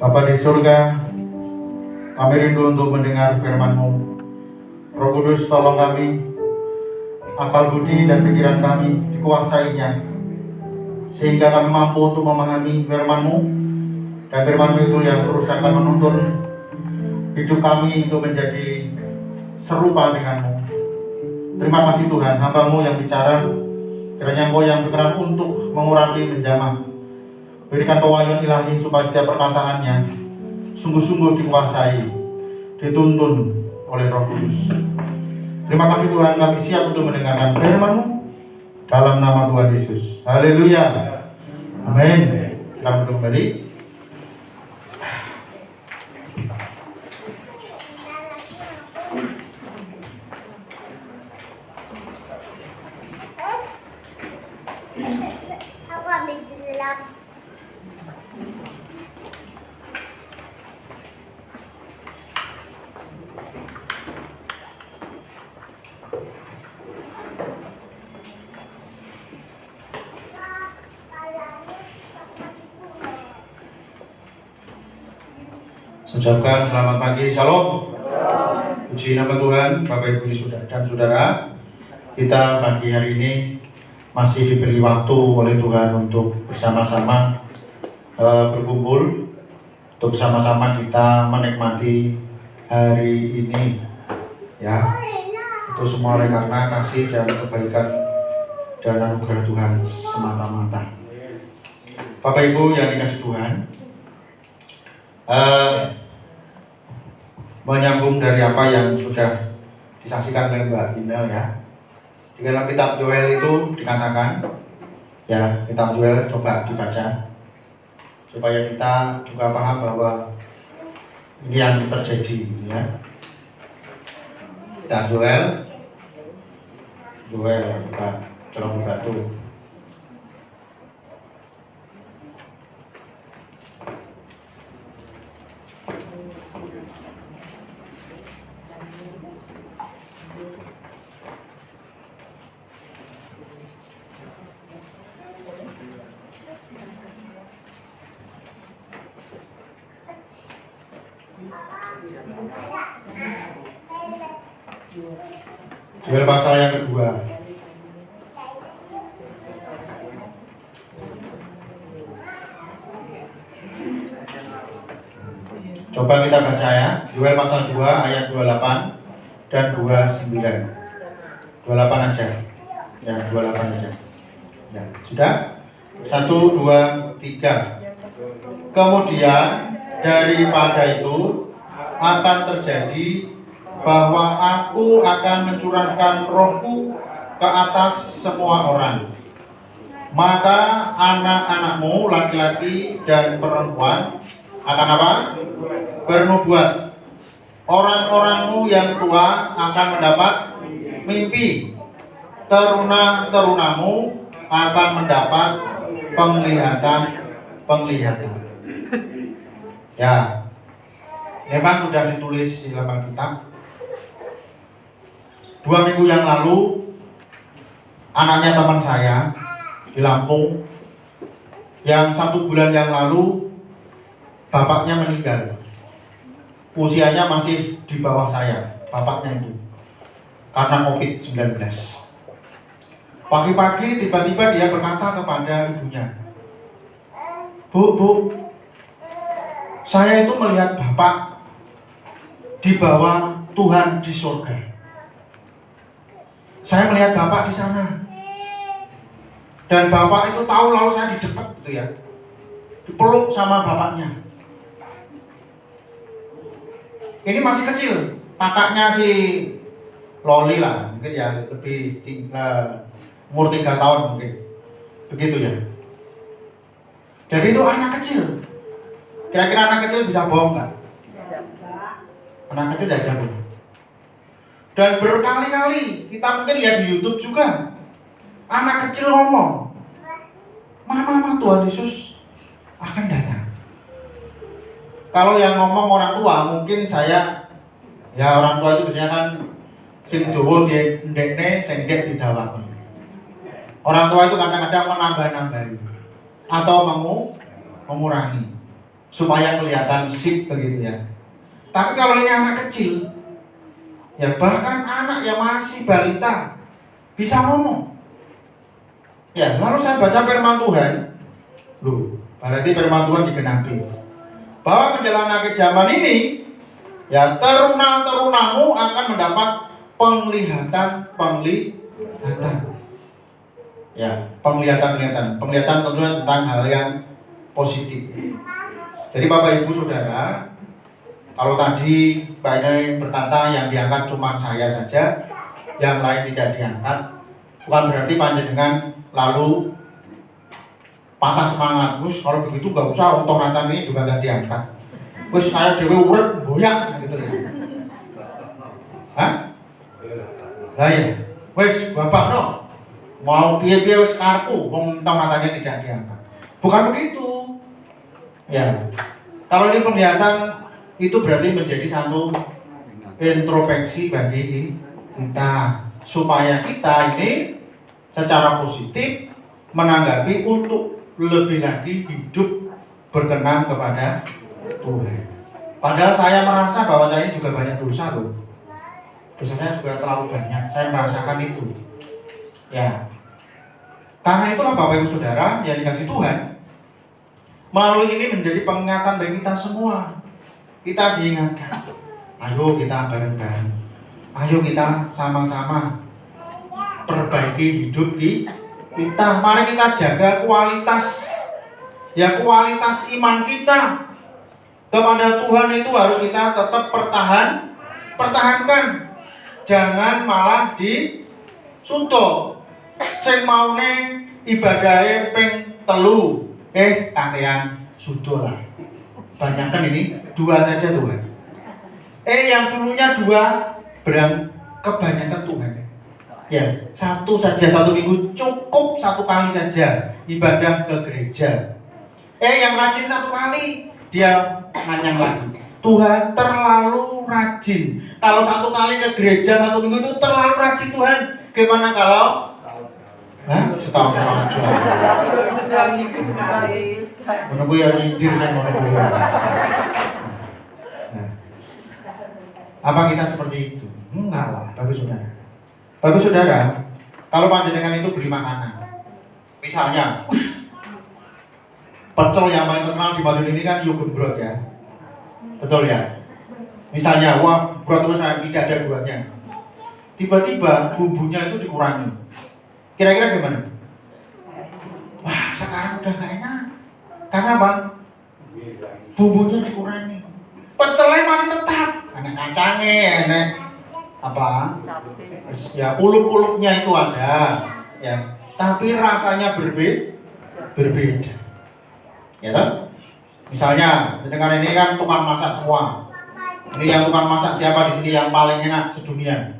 Bapa di surga, kami rindu untuk mendengar firman-Mu. Roh Kudus, tolong kami, akal budi dan pikiran kami dikuasainya, sehingga kami mampu untuk memahami firman-Mu, dan firman-Mu itu yang terus akan menuntun hidup kami untuk menjadi serupa dengan-Mu. Terima kasih Tuhan, hamba-Mu yang bicara, kiranya Engkau yang berkenan untuk mengurapi, menjamah. Berikan pewahyuan ilahi supaya setiap perkataannya sungguh-sungguh dikuasai, dituntun oleh Roh Kudus. Terima kasih Tuhan, kami siap untuk mendengarkan firman-Mu dalam nama Tuhan Yesus. Haleluya. Amin. Silakan duduk kembali. Aku ambil gelap. Ucapkan selamat pagi, shalom. Puji nama Tuhan, Bapak Ibu dan Saudara. Kita pagi hari ini masih diberi waktu oleh Tuhan untuk bersama-sama berkumpul, untuk bersama-sama kita menikmati hari ini, ya. Itu semua oleh karena kasih dan kebaikan dan anugerah Tuhan semata-mata. Bapak Ibu yang dikasihi Tuhan, menyambung dari apa yang sudah disaksikan oleh Mbak Ina, ya. Di dalam kitab Yoel itu dikatakan, ya, kitab Yoel coba dibaca supaya kita juga paham bahwa ini yang terjadi, ya. Kitab Yoel coba tolong dibantu. Yoel pasal yang kedua. Coba kita baca, ya. Yoel pasal 2 ayat 28 dan 29. 28 aja. Ya, 28 aja. Ya, sudah? 1, 2, 3. Kemudian daripada itu akan terjadi bahwa aku akan mencurahkan rohku ke atas semua orang. Maka anak-anakmu laki-laki dan perempuan akan apa? Bernubuat. Orang-orangmu yang tua akan mendapat mimpi. Teruna-terunamu akan mendapat penglihatan. Ya, memang sudah ditulis di dalam kitab. 2 minggu yang lalu, anaknya teman saya di Lampung, yang 1 bulan yang lalu bapaknya meninggal. Usianya masih di bawah saya, bapaknya itu, karena COVID-19. Pagi-pagi tiba-tiba dia berkata kepada ibunya, Bu, saya itu melihat Bapak di bawah Tuhan di surga. Saya melihat Bapak di sana. Dan Bapak itu tahu lalu saya di dekat gitu, ya. Dipeluk sama bapaknya. Ini masih kecil, kakaknya si Loli lah, mungkin ya lebih umur 3 tahun mungkin. Begitu, ya. Jadi itu anak kecil. Kira-kira anak kecil bisa bohong nggak? Anak kecil tidak bohong. Dan berkali-kali kita mungkin lihat di YouTube juga, anak kecil ngomong, Mama Tuhan Yesus akan datang. Kalau yang ngomong orang tua, mungkin saya, ya orang tua itu biasanya kan sing dawa ndekne, sing ndek didawakne. Orang tua itu kadang-kadang menambah-nambahi atau mengurangi. supaya kelihatan sip begitu ya. Tapi kalau ini anak kecil, ya bahkan anak yang masih balita bisa ngomong. Ya, lalu saya baca firman Tuhan. Loh, berarti firman Tuhan digenapi. Bahwa menjelang akhir zaman ini, ya teruna-terunamu akan mendapat penglihatan. Ya, penglihatan tentunya tentang hal yang positif. Jadi Bapak Ibu Saudara, kalau tadi Mbak Ine berkata yang diangkat cuma saya saja, yang lain tidak diangkat, bukan berarti panjenengan lalu patah semangat. Wis kalau begitu gak usah, untung Nathan ini juga gak diangkat. Wis saya dewe urut boyang gitu ya. Hah? Lah ya, wis Bapak no mau piye-piye wis karepku wong Nathannya tidak diangkat. Bukan begitu. Ya. Kalau ini penglihatan itu berarti menjadi satu introspeksi bagi kita supaya kita ini secara positif menanggapi untuk lebih lagi hidup berkenan kepada Tuhan. Padahal saya merasa bahwa saya juga banyak dosa loh. Dosa saya juga terlalu banyak. Saya merasakan itu. Ya. Karena itulah Bapak Ibu Saudara yang dikasih Tuhan, melalui ini menjadi pengingatan bagi kita semua. Kita diingatkan, ayo kita bareng-bareng, ayo kita sama-sama perbaiki hidup kita. Mari kita jaga kualitas iman kita kepada Tuhan itu harus kita tetap pertahankan. Jangan malah disuntuk. Sing maune ibadahe ping 3, kakean sudo lah. Banyakkan ini 2 saja Tuhan. Yang dulunya 2 kebanyakan Tuhan. Ya, 1 saja 1 minggu cukup 1 kali saja ibadah ke gereja. Yang rajin 1 kali dia nganyang lagi. Tuhan terlalu rajin. Kalau 1 kali ke gereja 1 minggu itu terlalu rajin Tuhan. Gimana kalau setahun juga. Menunggu yang nyindir saya menunggu. Apa kita seperti itu? Enggak lah, Bapak Saudara, kalau panjenengan itu beli makanan, misalnya, pecel yang paling terkenal di Madiun ini kan Yugun Brot ya, betul ya. Misalnya, wah brot itu tidak ada duanya. Tiba-tiba bumbunya itu dikurangi. Kira-kira gimana? Wah, sekarang udah gak enak. Karena apa? Bumbunya dikurangi. Pecelnya masih tetap. Enak kacangnya, enak apa? Ya, ulup-ulupnya itu ada. Ya, tapi rasanya berbeda. Ya toh? Misalnya, dengan ini kan tukang masak semua. Ini yang tukang masak siapa di sini yang paling enak sedunia?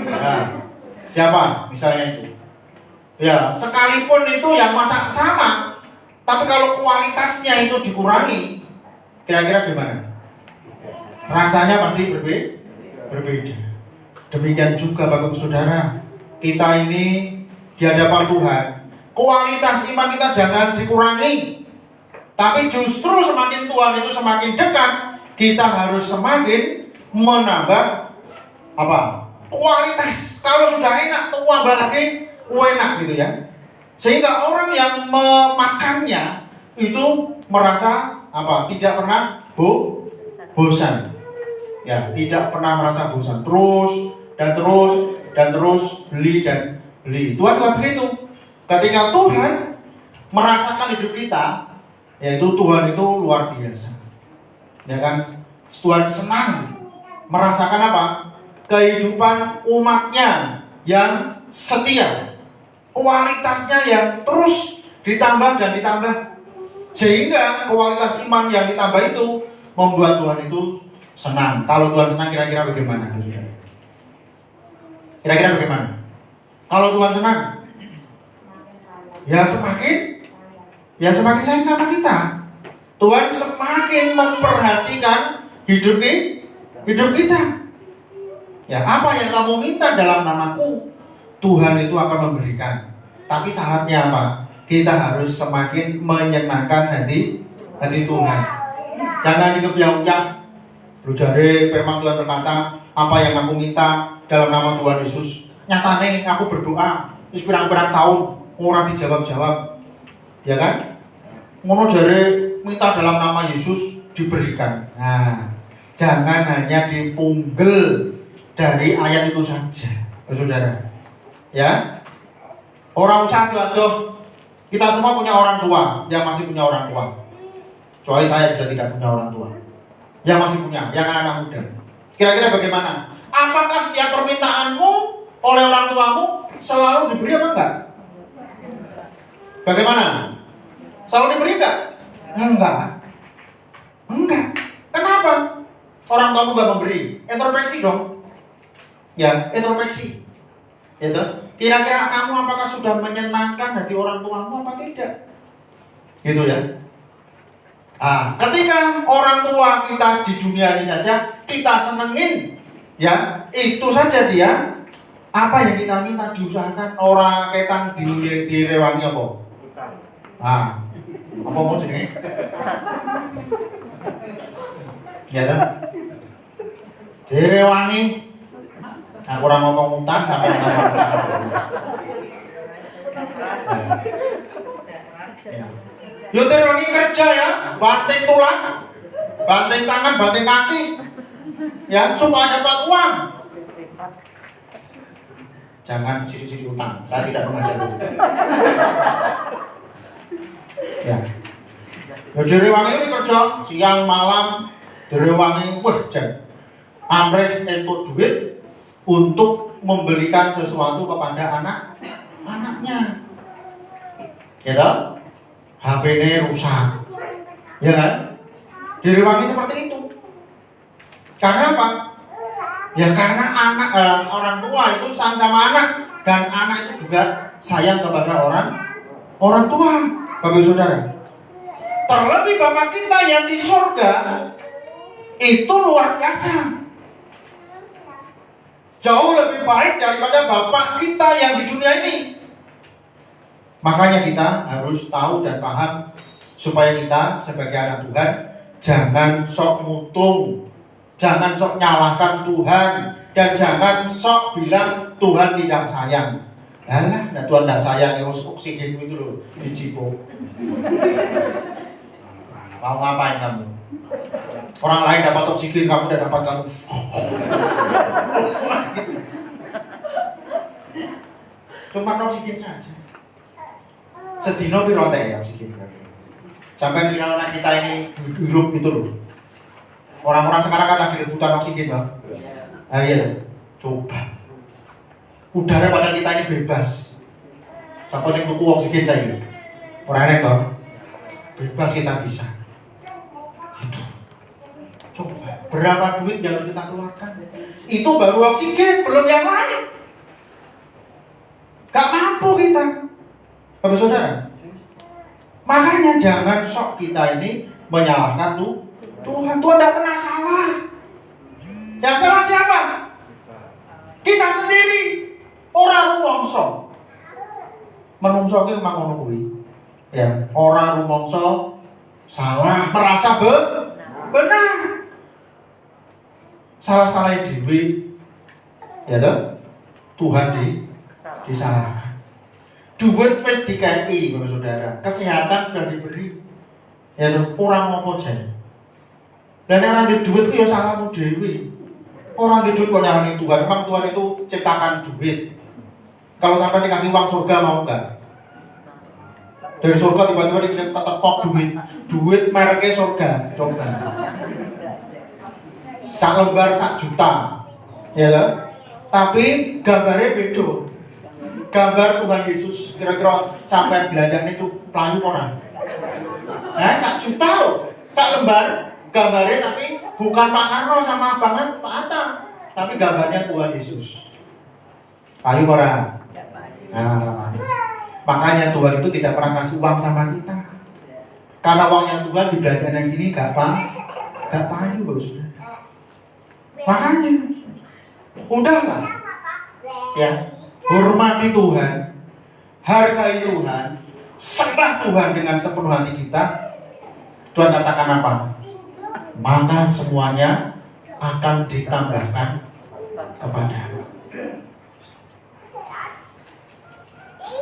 Nah, siapa? Misalnya itu. Ya, sekalipun itu yang masak sama, tapi kalau kualitasnya itu dikurangi, kira-kira gimana? Rasanya pasti berbeda. Demikian juga Bapak Saudara, kita ini di hadapan Tuhan, kualitas iman kita jangan dikurangi, tapi justru semakin Tuhan itu semakin dekat, kita harus semakin menambah apa? Kualitas. Kalau sudah enak, tambah lagi enak gitu ya. Sehingga orang yang memakannya itu merasa apa? Tidak pernah bosan. Ya, tidak pernah merasa bosan. Terus beli. Tuhan juga begitu. Ketika Tuhan merasakan hidup kita, yaitu Tuhan itu luar biasa. Ya kan? Tuhan senang merasakan apa? Kehidupan umatnya yang setia. Kualitasnya yang terus ditambah dan ditambah. Sehingga kualitas iman yang ditambah itu membuat Tuhan itu senang. Kalau Tuhan senang kira-kira bagaimana? Kira-kira bagaimana? Kalau Tuhan senang, ya semakin sayang sama kita. Tuhan semakin memperhatikan hidup kita. Ya, apa yang kamu minta dalam namaku, Tuhan itu akan memberikan. Tapi syaratnya apa? Kita harus semakin menyenangkan hati Tuhan. Jangan dikebiak-biak. Lu jare firman Tuhan berkata, apa yang aku minta dalam nama Tuhan Yesus, nyatane aku berdoa wis pirang-pirang tahun ora dijawab-jawab. Ya kan? Ngono jare minta dalam nama Yesus diberikan. Nah, jangan hanya dipunggel dari ayat itu saja, saudara. Ya, orang usah aduh. Kita semua punya orang tua, yang masih punya orang tua. Kecuali saya sudah tidak punya orang tua. Yang masih punya, yang anak muda. Kira-kira bagaimana? Apakah setiap permintaanmu oleh orang tuamu selalu diberi apa enggak? Bagaimana? Selalu diberi enggak? Enggak. Enggak. Kenapa? Orang tuamu enggak memberi. Introspeksi dong. Ya, introspeksi. Gitu. Kira-kira kamu apakah sudah menyenangkan hati orang tuamu apa tidak? Gitu ya. Nah, ketika orang tua kita di dunia ini saja kita senengin, ya itu saja dia. Apa yang kita minta diusahakan orang ketang direwangi apa? Nah, apa mau jenenge? Ya kan? Direwangi. Nah, kurang ngomong utang sampai ngomong utang. Ya. Yo terewangi kerja ya, banting tulang, banting tangan, banting kaki, ya supaya dapat uang. Jangan sidi-sidi utang, saya tidak mengajar itu. Ya, yo terewangi ini kerja siang malam, terewangi, wah jam, amrih entuk duit untuk membelikan sesuatu kepada anaknya, gitu. HP-nya rusak, ya kan? Direwangi seperti itu. Karena apa? Ya karena orang tua itu sayang sama anak, dan anak itu juga sayang kepada orang tua, Bapak Saudara. Terlebih Bapak kita yang di surga itu luar biasa, jauh lebih baik daripada Bapak kita yang di dunia ini. Makanya kita harus tahu dan paham supaya kita sebagai anak Tuhan jangan sok mutung, jangan sok nyalahkan Tuhan, dan jangan sok bilang Tuhan tidak sayang. Alah, nah Tuhan tidak sayang, yang oksigen itu loh dicipok. Mau ngapain kamu? Orang lain dapat oksigen, kamu udah dapat kamu. Cuma oksigen aja. Sedino piro teh ya oksigen. Sampai di anak kita ini hidup itu loh. Orang-orang sekarang kan lagi rebutan oksigen, Bang. Ah iya, coba. Udara pada kita ini bebas. Siapa yang tuku oksigen saya? Orang enak toh. Bebas kita bisa. Gitu. Coba. Berapa duit yang kita keluarkan? Itu baru oksigen, belum yang lain. Gak mampu kita. Bapak Saudara, makanya jangan sok kita ini menyalahkan Tuhan. Tuhan tidak pernah salah. Yang salah siapa? Kita sendiri. Orang rumongso. Menungso itu memang ngono kuwi. Ya, orang rumongso salah, merasa benar. Salah-salah dhewe. Ya toh? Tuhan disalahkan. Duit wis dikai, Bapak Saudara. Kesehatan sudah diberi. Ya tuh, kurang apa aja. Dan orang di duit itu ya salahmu dewi. Orang di duit kok nyalahin Tuhan. Memang Tuhan itu ciptakan duit. Kalau sampai dikasih uang surga mau enggak? Dari surga tiba-tiba dikirim ketepok duit mereknya surga. Coba. Sak lembar 1 juta. Ya tuh. Tapi gambarnya beda. Gambar Tuhan Yesus kira-kira sampai belajarnya cukup layu orang. Nah, 1 juta loh, tak lembar gambarnya, tapi bukan Pak Karno sama Pak Atta, tapi gambarnya Tuhan Yesus. Layu orang. Nah, makanya Tuhan itu tidak pernah kasih uang sama kita. Karena uangnya Tuhan dibelanjakan yang sini gak payu bos. Makanya, udahlah, ya. Hormati Tuhan, hargai Tuhan, sembah Tuhan dengan sepenuh hati kita. Tuhan katakan apa? maka semuanya akan ditambahkan kepadamu.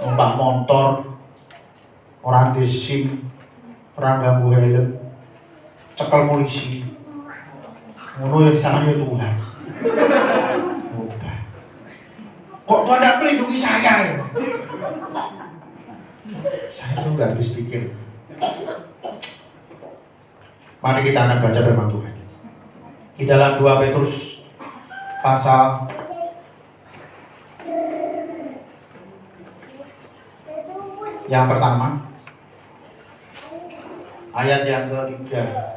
Numpak motor, orang desim, orang ganggu helm, cekel polisi, ngono yang disana ya Tuhan. Udah. Kok Tuhan tidak melindungi saya ya? Saya tuh nggak habis pikir. Mari kita akan baca firman Tuhan di dalam 2 Petrus pasal yang pertama, ayat yang ketiga.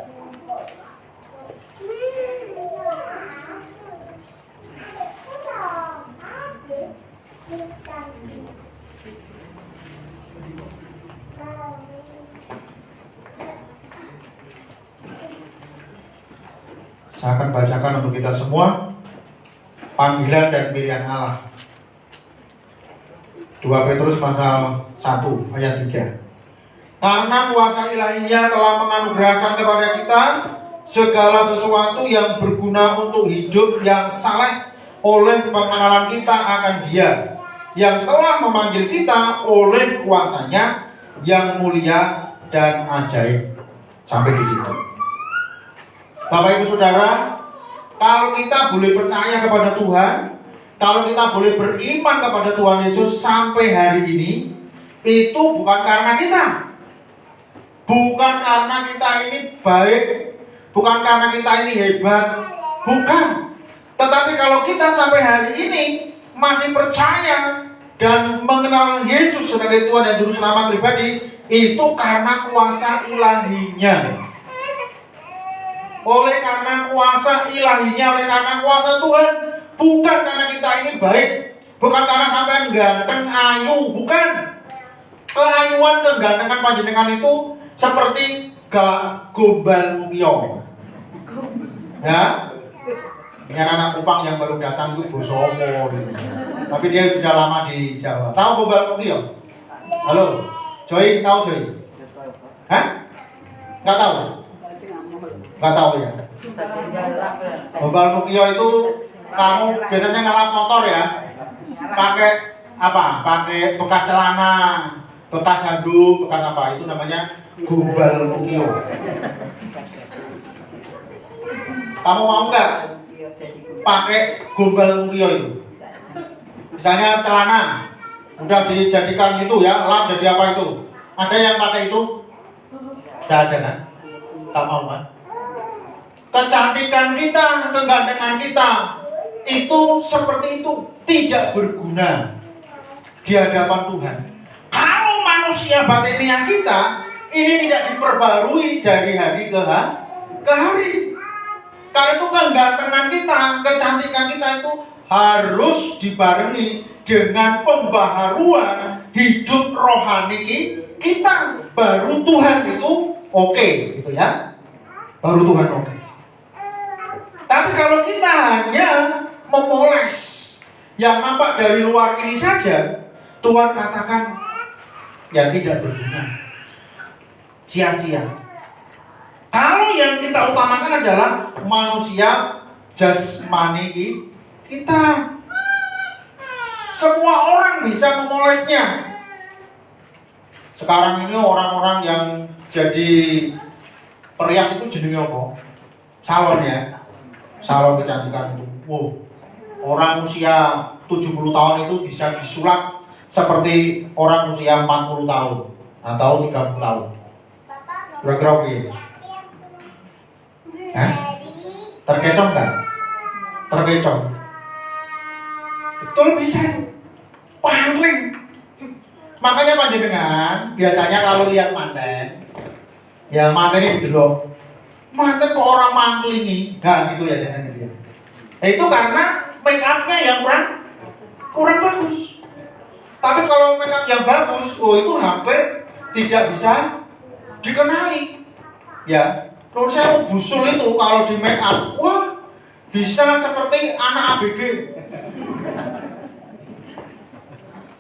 Saya akan bacakan untuk kita semua panggilan dan pilihan Allah. 2 Petrus pasal 1 ayat 3. Karena kuasa ilahinya telah menganugerahkan kepada kita segala sesuatu yang berguna untuk hidup yang saleh oleh pengenalan kita akan Dia yang telah memanggil kita oleh kuasanya yang mulia dan ajaib. Sampai di situ. Bapak Ibu Saudara, kalau kita boleh percaya kepada Tuhan, kalau kita boleh beriman kepada Tuhan Yesus sampai hari ini, itu bukan karena kita. Bukan karena kita ini baik, bukan karena kita ini hebat, bukan. Tetapi kalau kita sampai hari ini masih percaya dan mengenal Yesus sebagai Tuhan dan Juru Selamat pribadi, itu karena kuasa ilahinya. Oleh karena kuasa ilahinya, oleh karena kuasa Tuhan, bukan karena kita ini baik, bukan karena sampai ganteng, ayu, bukan. Keayuan, kegantengan panjenengan itu seperti gombal mukio. Ya, ini anak Kupang yang baru datang itu Bosomo gitu. Tapi dia sudah lama di Jawa. Tahu gombal mukio? Halo, Joy, tahu Joy? Hah? Nggak tahu? Nggak tahu ya. Gombal mukio itu kamu biasanya ngelap motor ya, pakai apa? Pakai bekas celana, bekas handuk, bekas apa? Itu namanya gombal mukio. Kamu mau nggak pakai gombal mukio itu? Misalnya celana udah dijadikan itu ya, lap jadi apa itu? Ada yang pakai itu? Nggak ada kan? Tak mau kan? Kecantikan kita, kegantengan kita itu seperti itu, tidak berguna di hadapan Tuhan. Kalau manusia batiniah kita ini tidak diperbarui dari hari ke hari. Kalau itu kegantengan kita, kecantikan kita itu harus dibarengi dengan pembaharuan hidup rohani kita. Baru Tuhan itu oke, gitu ya. Baru Tuhan oke. Tapi kalau kita hanya memoles yang nampak dari luar ini saja, Tuhan katakan ya tidak berguna, sia-sia. Kalau yang kita utamakan adalah manusia jasmani kita, semua orang bisa memolesnya. Sekarang ini orang-orang yang jadi perias itu jenenge apa? Salon ya. Salon kecantikan itu. Wow. Orang usia 70 tahun itu bisa disulap seperti orang usia 40 tahun atau 30 tahun. Kira-kira begini. Terkecoh kan? Terkecoh. Betul bisa itu. Pangling. Makanya panjenengan biasanya kalau lihat manten, ya manten ini delok. Manten kok orang mangklingi, nah gitu ya jangan gitu ya. Itu karena make up-nya yang kurang bagus. Tapi kalau make up yang bagus, oh itu hampir tidak bisa dikenali. Ya, kalau saya busul itu kalau di make up, wah bisa seperti anak ABG.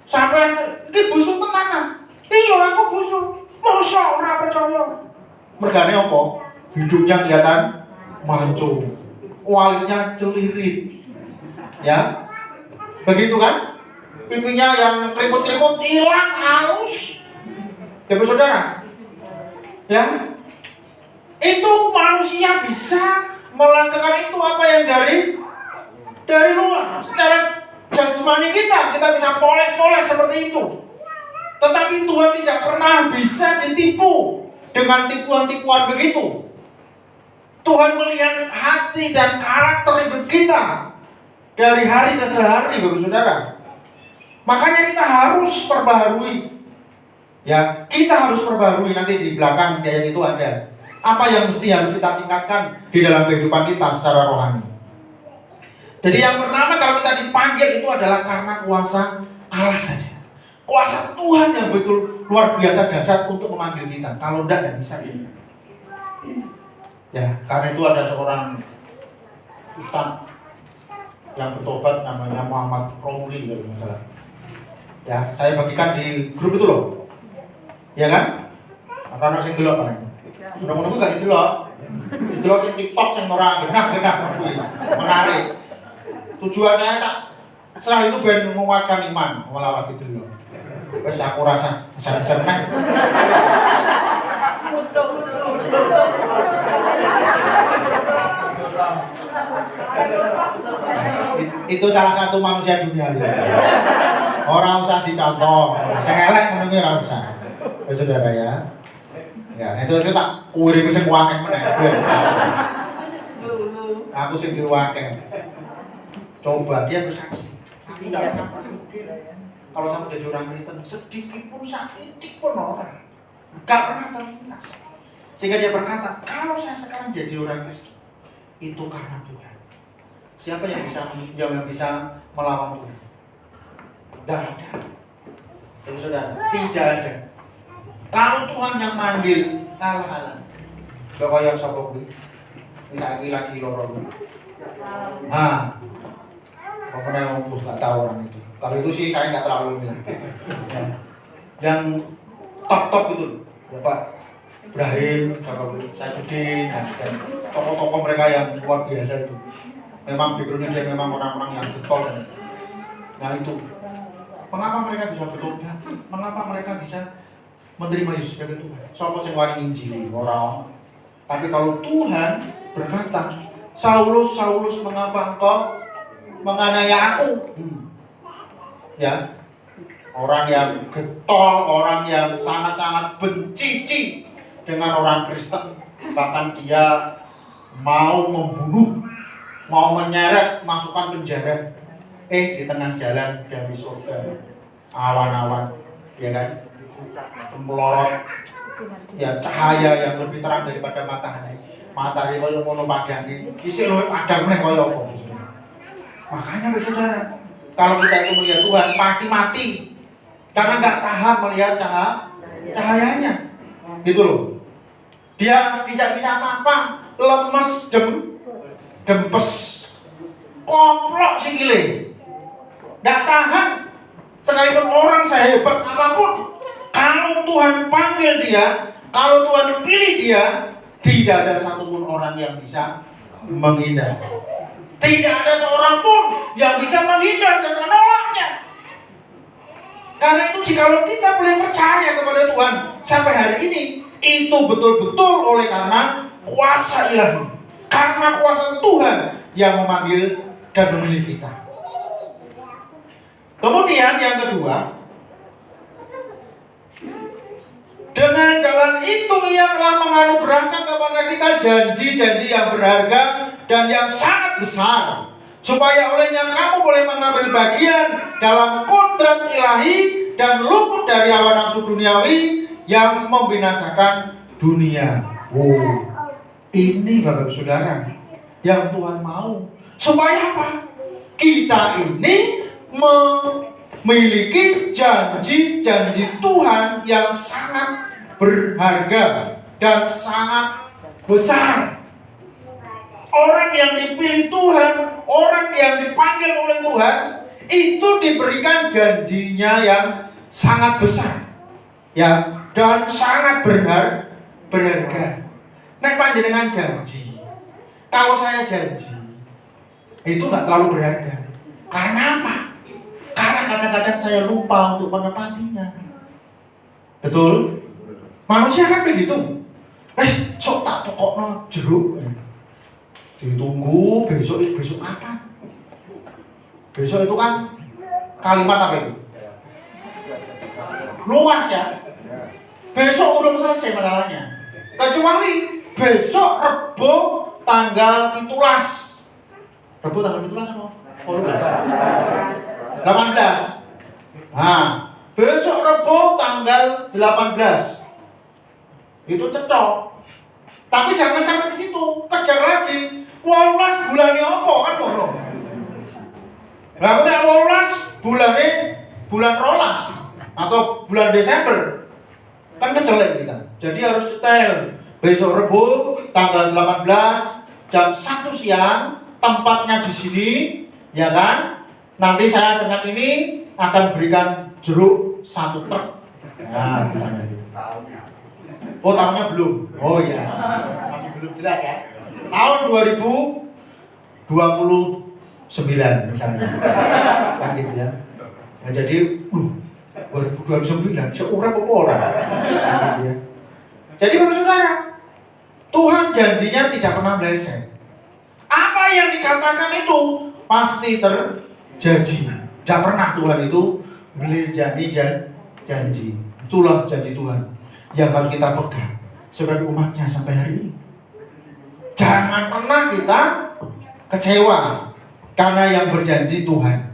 Sampai ini busuk tenanan. Iya aku busuk. Mosok ora percaya. Mergane apa? Hidungnya kelihatan mancung, alisnya celirit, ya, begitu kan? Pipinya yang keriput-keriput hilang halus, ya saudara, ya, itu manusia bisa melakukan itu apa yang dari luar. Secara jasmani kita bisa poles-poles seperti itu, tetapi Tuhan tidak pernah bisa ditipu dengan tipuan-tipuan begitu. Tuhan melihat hati dan karakter hidup kita dari hari ke hari, Bapak Saudara. Makanya kita harus perbaharui. Ya, kita harus perbaharui. Nanti di belakang di ayat itu ada apa yang harus kita tingkatkan di dalam kehidupan kita secara rohani. Jadi yang pertama, kalau kita dipanggil itu adalah karena kuasa Allah saja. Kuasa Tuhan yang betul luar biasa dahsyat untuk memanggil kita. Kalau tidak bisa ini. Ya, karena itu ada seorang ustaz yang bertobat namanya Muhammad Romli kalau nggak salah. Ya, saya bagikan di grup itu loh. Ya kan? Karena saya delok kan. Mudah-mudahan gak didelok. Didelok sing TikTok sing ora genah-genah kuwi. Menarik. Tujuan saya tak setelah itu ben menguatkan iman, malah didelok. Wes aku rasa besar-besar meneh. Itu salah satu manusia dunia itu. Orang usah dicontoh, sing elek ngono ki ora usah. Ya saudara ya. Ya, itu tak kuwi sing wakeh meneh. Aku sing diwakeh. Coba dia bersaksi. Tapi tidak pernah mungkin. Kalau sampai jadi orang Kristen, sedikit pun sakitik pun orang. Gak pernah terlintas. Sehingga dia berkata, kalau saya sekarang jadi orang Kristen, itu karena Tuhan. Siapa yang bisa melawan Tuhan? Tidak ada. Jadi saudara, tidak ada. Kalau Tuhan yang manggil, kalah-kalah. Gak kaya sapa kuwi. Saiki lagi loro. Nah, pokoknya nggak tahu orang itu. Kalau itu sih saya nggak terlalu bilang. Ya. Yang top itu, ya Pak Ibrahim, Saifuddin, dan tokoh-tokoh mereka yang luar biasa itu. Memang backgroundnya dia memang orang-orang yang getol dan yang itu. Mengapa mereka bisa bertobat? Mengapa mereka bisa menerima Yesus sebagai Tuhan? Siapa yang wani Injil? Orang. Tapi kalau Tuhan berkata, Saulus, Saulus, mengapa engkau menganiaya aku? Ya, orang yang getol, orang yang sangat-sangat benci dengan orang Kristen, bahkan dia mau membunuh, mau menyeret, masukkan penjara. Di tengah jalan dari surga, awan-awan, ya kan, melorot, ya cahaya yang lebih terang daripada matahari. Matahari koyo ngono padange, isih luwih padang meneh koyo apa. Makanya saudara, kalau kita itu melihat Tuhan pasti mati karena nggak tahan melihat cahayanya, gitu loh. Dia tidak bisa apa-apa, lemes, dempes, koplok sikile. Nggak tahan, sekalipun orang sehebat apapun, kalau Tuhan panggil dia, kalau Tuhan pilih dia, tidak ada satupun orang yang bisa menghindar. Tidak ada seorang pun yang bisa menghindar dan menolaknya. Karena itu jikalau kita boleh percaya kepada Tuhan sampai hari ini, itu betul-betul oleh karena kuasa ilahi, karena kuasa Tuhan yang memanggil dan memilih kita. Kemudian yang kedua, dengan jalan itu ia telah menganugerahkan kepada kita janji-janji yang berharga dan yang sangat besar, supaya olehnya kamu boleh mengambil bagian dalam kodrat ilahi dan luput dari hawa nafsu duniawi yang membinasakan dunia. Ini Bapak Saudara yang Tuhan mau, supaya apa? Kita ini memiliki janji-janji Tuhan yang sangat berharga dan sangat besar. Orang yang dipilih Tuhan, orang yang dipanggil oleh Tuhan, itu diberikan janjinya yang sangat besar, ya, dan sangat berharga. Nek panjenengan janji, Kalau saya janji, itu nggak terlalu berharga. Karena apa? Karena kadang-kadang saya lupa untuk menepatinya. Betul? Manusia kan begitu. Sok tak tokokno jeruk. Ditunggu besok apa? Besok itu kan kalimat apa itu? Luas ya. Besok belum selesai masalahnya. Kecuali besok Rebo tanggal 17. Rebo tanggal 17 apa? 18. Nah, besok Rebo tanggal 18. Itu cetok. Tapi jangan sampai di situ, kejar lagi. 18 bulannya apa kan ngono. Lah aku nek 18 bulannya bulan rolas atau bulan Desember. Kan kecelek kita. Jadi harus detail. Besok Rebo tanggal 18 jam 1 siang, tempatnya di sini, ya kan? Nanti saya sengat ini akan berikan jeruk 1 truk. Nah, misalnya gitu. Oh, tahunnya belum. Oh iya. Masih belum jelas ya. Tahun 2029 misalnya. Kan gitu ya. Nah, jadi 2029 seurang apa orang? Kan gitu ya. Jadi Bapak Saudara, Tuhan janjinya tidak pernah meleset. Apa yang dikatakan itu pasti terjadi. Tidak pernah Tuhan itu beli janji. Itulah janji Tuhan yang harus kita pegang sebagai umatnya sampai hari ini. Jangan pernah kita kecewa karena yang berjanji Tuhan.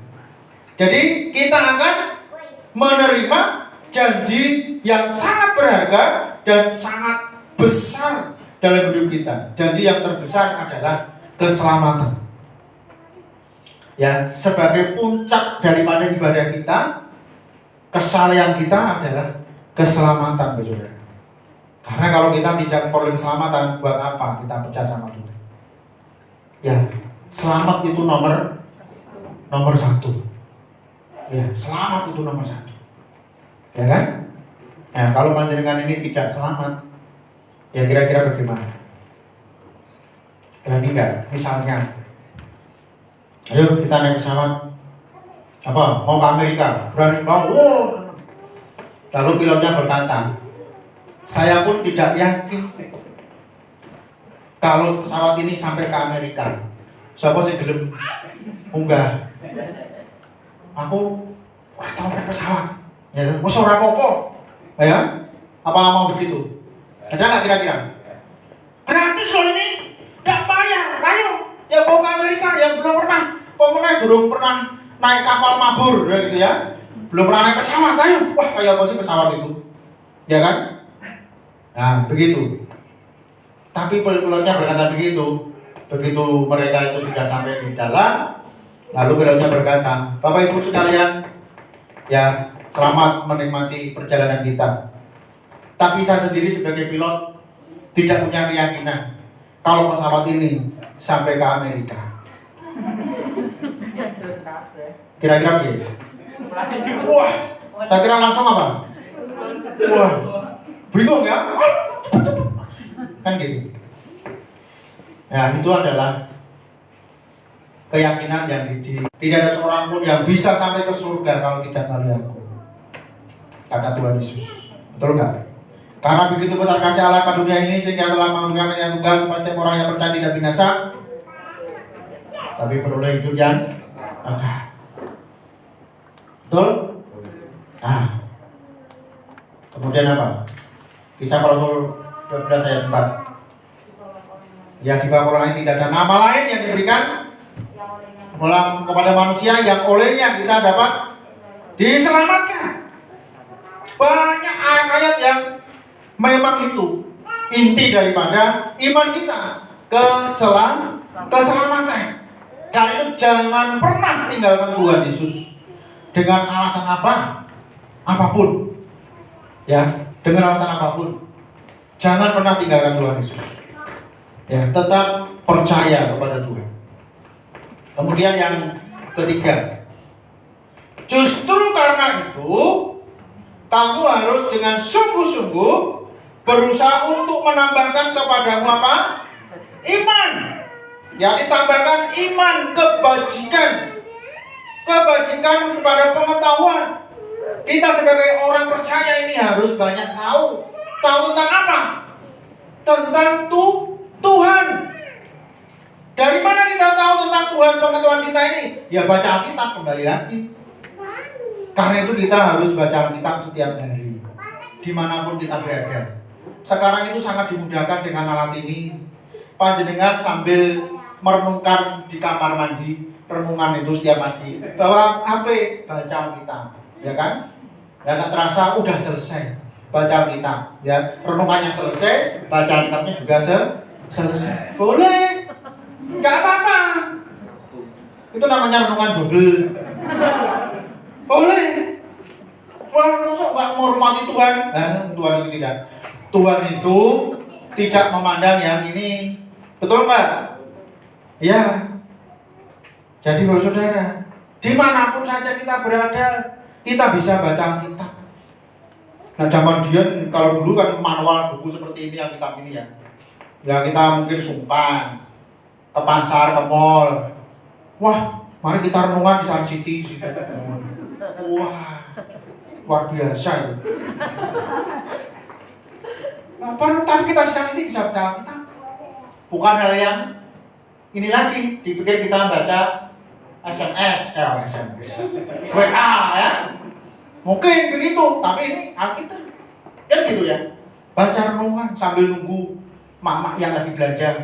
Jadi kita akan menerima janji yang sangat berharga dan sangat besar dalam hidup kita. Janji yang terbesar adalah keselamatan. Ya, sebagai puncak daripada ibadah kita, kesalehan kita adalah keselamatan, saudara. Karena kalau kita tidak memperoleh keselamatan, buat apa kita percaya sama Tuhan? Ya, selamat itu nomor 1. Ya, selamat itu nomor 1. Ya kan? Nah, kalau panjenengan ini tidak selamat, ya kira-kira bagaimana? Berani enggak? Misalnya, ayo kita naik pesawat, mau ke Amerika, berani mau? Lalu pilotnya berkata, saya pun tidak yakin kalau pesawat ini sampai ke Amerika. Siapa sih gelem munggah? Aku ora tau naik pesawat. Ya, wis ora apa-apa. Ya? Apa mau begitu? Ada nggak kira-kira? Gratis loh ini, nggak bayar. Ayo, yang mau ke Amerika, yang belum pernah naik kapal mabur, ya gitu ya. Belum pernah naik pesawat, ayo. Wah, kayak apa sih pesawat itu? Ya kan? Nah, begitu. Tapi pilotnya berkata begitu. Begitu mereka itu sudah sampai di dalam, lalu pilotnya berkata, Bapak Ibu sekalian, ya selamat menikmati perjalanan kita. Tapi saya sendiri sebagai pilot tidak punya keyakinan kalau pesawat ini sampai ke Amerika. Kira-kira begini. Wah, saya kira langsung apa? Wah, bingung ya? Kan gitu. Nah, itu adalah keyakinan yang tidak ada seorang pun yang bisa sampai ke surga kalau tidak melalui aku, kata Tuhan Yesus. Betul nggak? Karena begitu besar kasih Allah ke dunia ini sehingga telah memberikan yang tunggal supaya setiap orang yang percaya tidak binasa, tapi beroleh hidup yang kekal. Betul? Nah, kemudian apa? Kisah para Rasul 12 ayat 4. Ya, di bawah orang lain tidak ada nama lain yang diberikan kepada manusia yang olehnya kita dapat diselamatkan. Banyak ayat-ayat yang memang itu inti daripada iman kita, keselamatan. Karena itu jangan pernah tinggalkan Tuhan Yesus dengan alasan apapun. Ya, dengan alasan apapun. Jangan pernah tinggalkan Tuhan Yesus. Ya, tetap percaya kepada Tuhan. Kemudian yang ketiga, justru karena itu kamu harus dengan sungguh-sungguh berusaha untuk menambahkan kepadamu apa? Iman. Ya, ditambahkan iman, kebajikan kepada pengetahuan. Kita sebagai orang percaya ini harus banyak tahu tentang apa? Tentang Tuhan. Dari mana kita tahu tentang Tuhan, pengetahuan kita ini? Ya baca Alkitab kembali lagi. Karena itu kita harus baca Alkitab setiap hari, dimanapun kita berada. Sekarang itu sangat dimudahkan dengan alat ini. Panjenengan sambil merenungkan di kamar mandi, renungan itu setiap pagi, bawa HP, baca Alkitab, ya kan? Ya nggak terasa udah selesai baca Alkitab, ya renungannya selesai, baca Alkitabnya juga selesai. Boleh, nggak apa-apa. Itu namanya renungan double. Boleh. Tuhan masuk nggak menghormati Tuhan? Tuhan itu tidak. Tuhan itu tidak memandang yang ini. Betul nggak? Ya. Jadi Bapak Saudara, dimanapun saja kita berada, kita bisa baca Alkitab. Nah zaman dia, kalau dulu kan manual buku seperti ini Alkitab ini ya. Ya kita mungkin sungkan ke pasar, ke mall. Wah, mari kita renungan di Sun City. Wah, luar biasa itu. Tapi kita di Sun City bisa baca Alkitab. Bukan hal yang ini lagi, dipikir kita baca SMS, WA ya. Mungkin begitu, tapi ini Alkitab. Kan gitu ya. Baca renungan sambil nunggu mak-mak yang lagi belanja.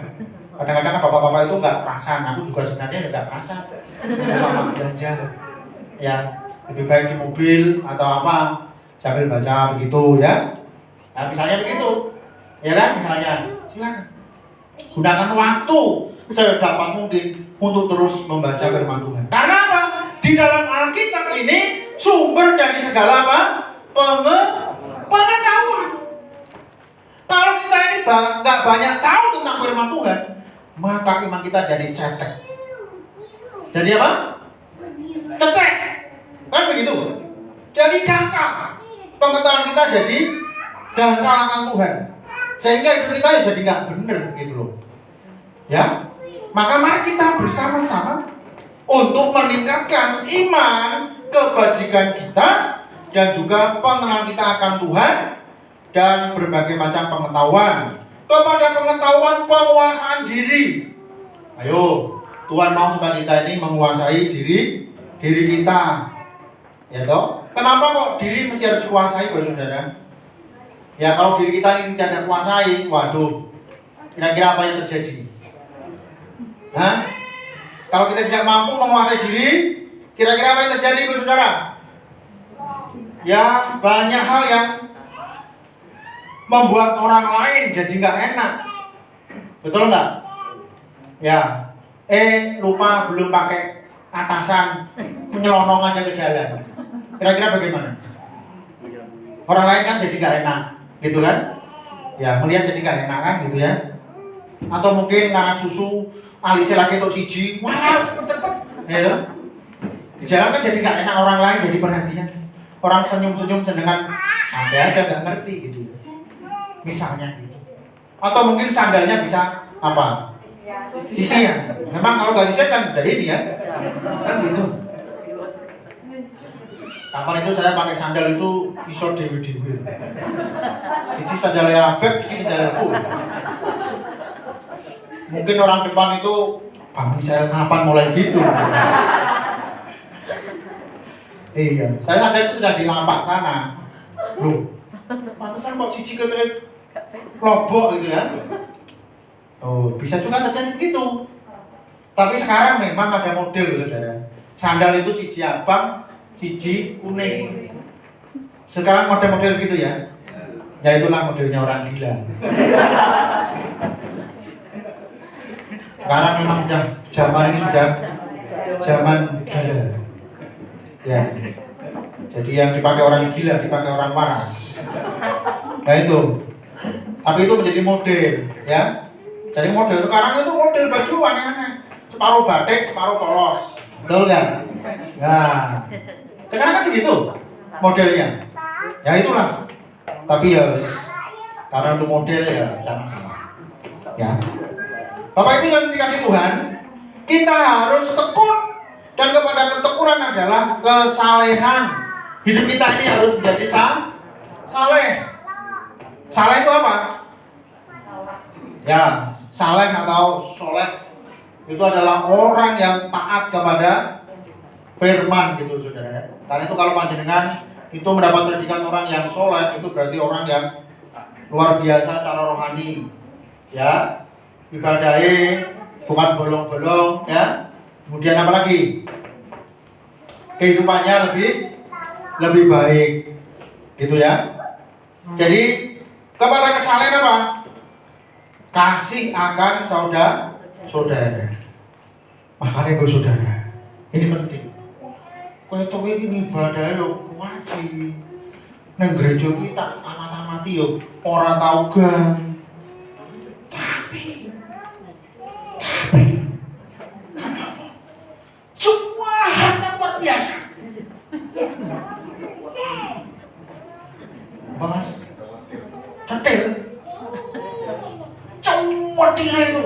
Kadang-kadang kan bapak-bapak itu nggak perasan, aku juga sebenarnya nggak perasan. Mak-mak belanja. Ya, lebih baik di mobil atau apa sambil baca begitu ya. Nah, misalnya begitu. Ya kan, misalnya. Silakan. Gunakan waktu sedapat mungkin untuk terus membaca firman Tuhan. Karena apa? Di dalam Alkitab ini sumber dari segala apa? Pengetahuan. Kalau kita ini nggak banyak tahu tentang firman Tuhan, maka iman kita jadi cetek. Jadi apa? Cetek. Kan begitu? Jadi dangkal. Pengetahuan kita jadi dangkal akan Tuhan. Sehingga hidup kita ya jadi nggak bener gitu loh. Ya, maka mari kita bersama-sama untuk meningkatkan iman, kebajikan kita, dan juga pengenalan kita akan Tuhan dan berbagai macam pengetahuan. Kepada pengetahuan penguasaan diri. Ayo, Tuhan mau supaya kita ini menguasai diri kita. Ya toh? Kenapa kok diri mesti harus dikuasai, Bapak Saudara? Ya kalau diri kita ini tidak dikuasai, waduh, kira-kira apa yang terjadi? Hah? Kalau kita tidak mampu menguasai diri, kira-kira apa yang terjadi, Bapak Saudara? Ya banyak hal yang membuat orang lain jadi nggak enak, betul nggak? Ya, lupa belum pakai atasan, menyelonong aja ke jalan. Kira-kira bagaimana? Orang lain kan jadi nggak enak, gitu kan? Ya, melihat jadi nggak enak kan, gitu ya? Atau mungkin karena susu alisnya lagi untuk siji, wah cepet-cepet, ya. Di jalan kan jadi nggak enak, orang lain jadi perhatian. Orang senyum-senyum dengan santai aja nggak ngerti gitu ya. Misalnya gitu. Atau mungkin sandalnya bisa apa? Sisian. Memang kalau nggak sisian kan udah ini ya, kan gitu. Kapan itu saya pakai sandal itu iso dewi-dewi. Siji sandalnya abek, siji sandalnya pun. Mungkin orang depan itu, Bang saya kapan mulai gitu? Iya, saya sadar itu sudah di lapak sana. Loh, pantesan kok siji ketek lobok gitu ya? Oh, bisa juga terjadi begitu. Tapi sekarang memang ada model, saudara. Sandal itu siji abang, siji kuning. Sekarang model-model gitu ya. Ya itulah modelnya orang gila. Sekarang memang sudah zaman ini sudah zaman gila. Ya. Jadi yang dipakai orang gila dipakai orang waras. Nah itu. Tapi itu menjadi model, ya. Jadi model sekarang itu model baju aneh-aneh. Separuh batik, separuh polos. Betul kan? Nah. Sekarang kan begitu modelnya. Ya itulah. Tapi ya karena untuk model ya tidak masalah. Ya. Bapak Ibu yang dikasih Tuhan, kita harus tekun, dan kepada ketekunan adalah kesalehan. Hidup kita ini harus menjadi saleh. Saleh itu apa? Ya, saleh atau soleh itu adalah orang yang taat kepada firman gitu saudara ya. Karena itu kalau panjenengan itu mendapat predikat orang yang soleh, itu berarti orang yang luar biasa cara rohani ya, ibadahnya bukan bolong-bolong ya. Kemudian apa lagi? Kehidupannya lebih baik gitu ya. Jadi kepada kesalehan apa? Kasih akan saudara. Makanya gue saudara, ini penting. Kowe tuh ini ibadah yo wajib. Nang gereja kita amat-amati yo ora tau gang. Tapi semua hanya luar biasa. Bahas cetil. Cuma dia itu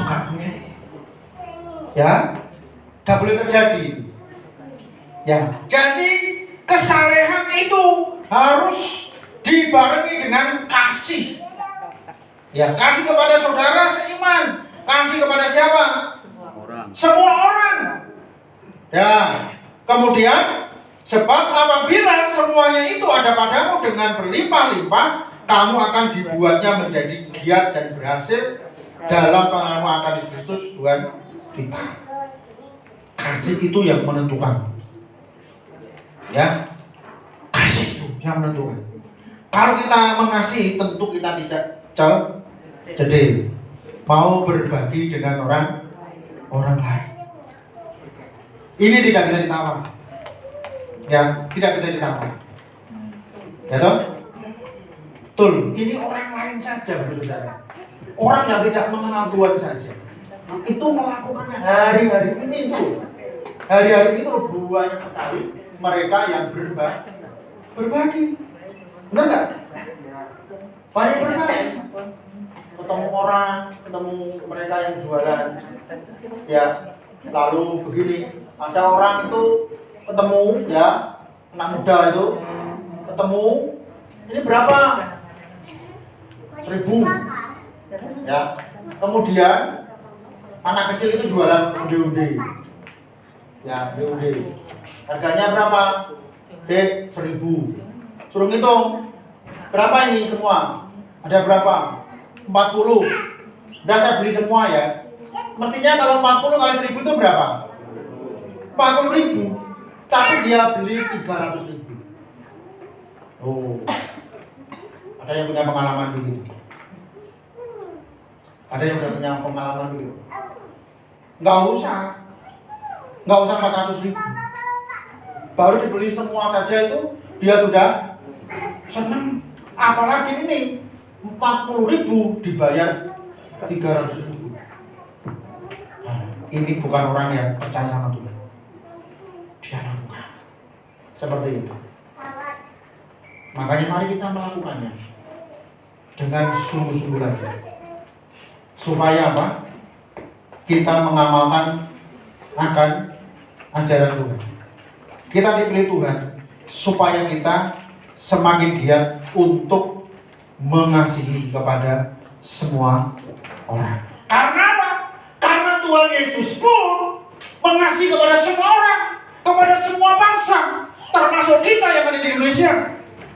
gak boleh ya, gak boleh terjadi ya. Jadi kesalehan itu harus dibarengi dengan kasih ya, kasih kepada saudara seiman, kasih kepada siapa? Semua orang ya. Kemudian sebab apabila semuanya itu ada padamu dengan berlimpah-limpah, kamu akan dibuatnya menjadi giat dan berhasil dalam pengalaman akan Yesus Kristus Tuhan kita. Kasih itu yang menentukan ya, kasih itu yang menentukan. Kalau kita mengasihi, tentu kita tidak jadi mau berbagi dengan orang lain. Ini tidak bisa ditawar ya, tidak bisa ditawar ya toh? Betul, ini orang lain saja saudara, orang yang tidak mengenal Tuhan saja itu melakukannya hari-hari ini tuh. Hari-hari itu banyak sekali mereka yang berbagi. Benar nggak? Banyak berbagi. Ketemu orang, ketemu mereka yang jualan ya. Lalu begini, ada orang itu ketemu ya, anak muda itu ketemu, ini berapa? 1.000 ya. Kemudian anak kecil itu jualan undi-undi ya, undi-undi harganya berapa? 1.000. Suruh ngitung berapa ini semua, ada berapa? 40. Udah saya beli semua ya. Mestinya kalau 40 kali 1.000 itu berapa? 40.000. Tapi dia beli 300.000. Oh, ada yang punya pengalaman begitu? Ada yang sudah punya pengalaman begitu? Nggak usah 400.000. Baru dibeli semua saja itu dia sudah senang. Apalagi ini 40.000 dibayar 300.000. Nah, ini bukan orang yang percaya sama Tuhan. Dia lakukan seperti itu. Makanya mari kita melakukannya dengan sungguh-sungguh lagi. Supaya apa? Kita mengamalkan akan ajaran Tuhan. Kita dipilih Tuhan supaya kita semakin giat untuk mengasihi kepada semua orang. Karena apa? Karena Tuhan Yesus pun mengasihi kepada semua orang, kepada semua bangsa, termasuk kita yang ada di Indonesia.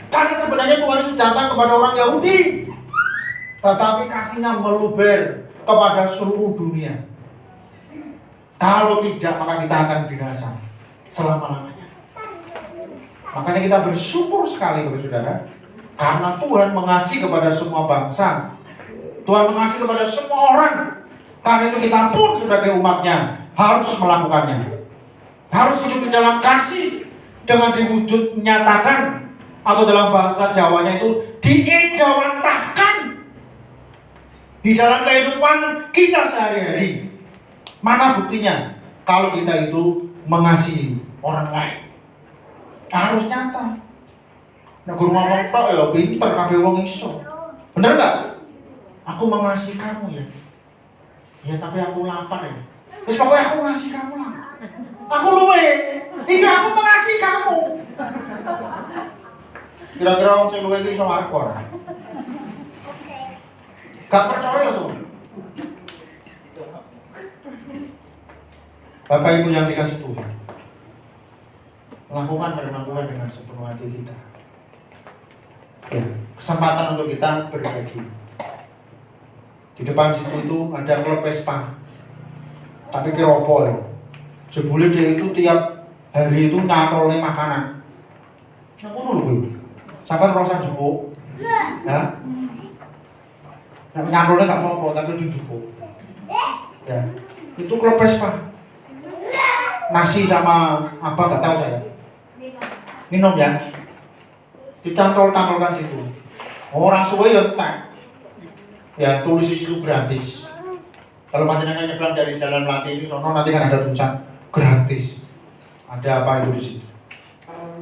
Karena sebenarnya Tuhan Yesus datang kepada orang Yahudi, tetapi kasihnya meluber kepada seluruh dunia. Kalau tidak, maka kita akan binasa selama-lamanya. Makanya kita bersyukur sekali kepada saudara, karena Tuhan mengasihi kepada semua bangsa, Tuhan mengasihi kepada semua orang. Karena itu kita pun sebagai umatnya harus melakukannya, harus hidup di dalam kasih dengan diwujud nyatakan, atau dalam bahasa Jawanya itu diejawantahkan di dalam kehidupan kita sehari-hari. Mana buktinya? Kalau kita itu mengasihi orang lain, harus nyata. Nah, guru ngomong tok ya pinter kabeh wong iso. Bener enggak? aku mengasihi kamu ya. Ya tapi aku lapar ya. Terus pokoknya aku mengasihi kamu lah. Aku luwe. Iya aku mengasihi kamu. Kira-kira orang sing luwe iki iso arep ora? Gak percaya tuh. Bapak Ibu yang dikasih Tuhan, lakukan firman Tuhan dengan sepenuh hati kita. Ya, kesempatan untuk kita berbagi. Di depan situ itu ada klub Vespa, tapi keropol. Jebule dia itu tiap hari itu nyantolnya makanan. Aku nunggu, sampai rasa jupuk, ya. Nah, nyantolnya nggak apa-apa, tapi dijupuk. Ya, itu klub Vespa. Nasi sama apa nggak tahu saya. Minum ya, dicantol-cantolkan situ. Orang suwe ya tak. Ya tulis itu gratis. Kalau panjenengan nyebrang dari Jalan Melati ini sono nanti kan ada tulisan gratis. Ada apa itu di situ?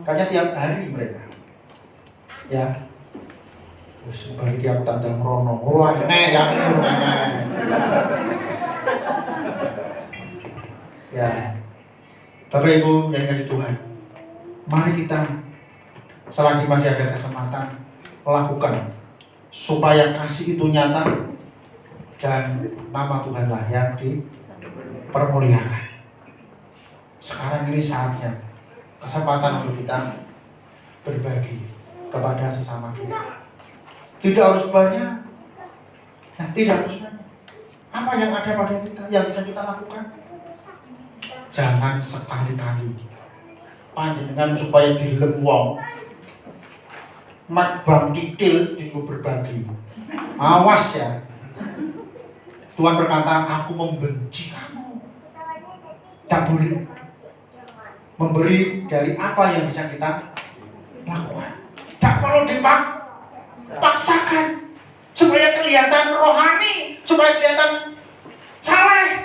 Kayaknya tiap hari mereka. Ya. Terus bagi aku tanda merono. Wah, enek ya ini enek. Ya. Bapak Ibu yang dikasih Tuhan, mari kita selagi masih ada kesempatan melakukan supaya kasih itu nyata dan nama Tuhanlah yang dipermuliakan. Sekarang ini saatnya kesempatan untuk kita berbagi kepada sesama kita. Tidak harus banyak, nah, tidak harus banyak. Apa yang ada pada kita yang bisa kita lakukan? Jangan sekali-kali panjenengan supaya dilem wong mat bang titil diku berbagi. Awas ya. Tuhan berkata, aku membenci kamu. Tak boleh. Memberi dari apa yang bisa kita lakukan. Tak perlu dipaksakan supaya kelihatan rohani, supaya kelihatan saleh,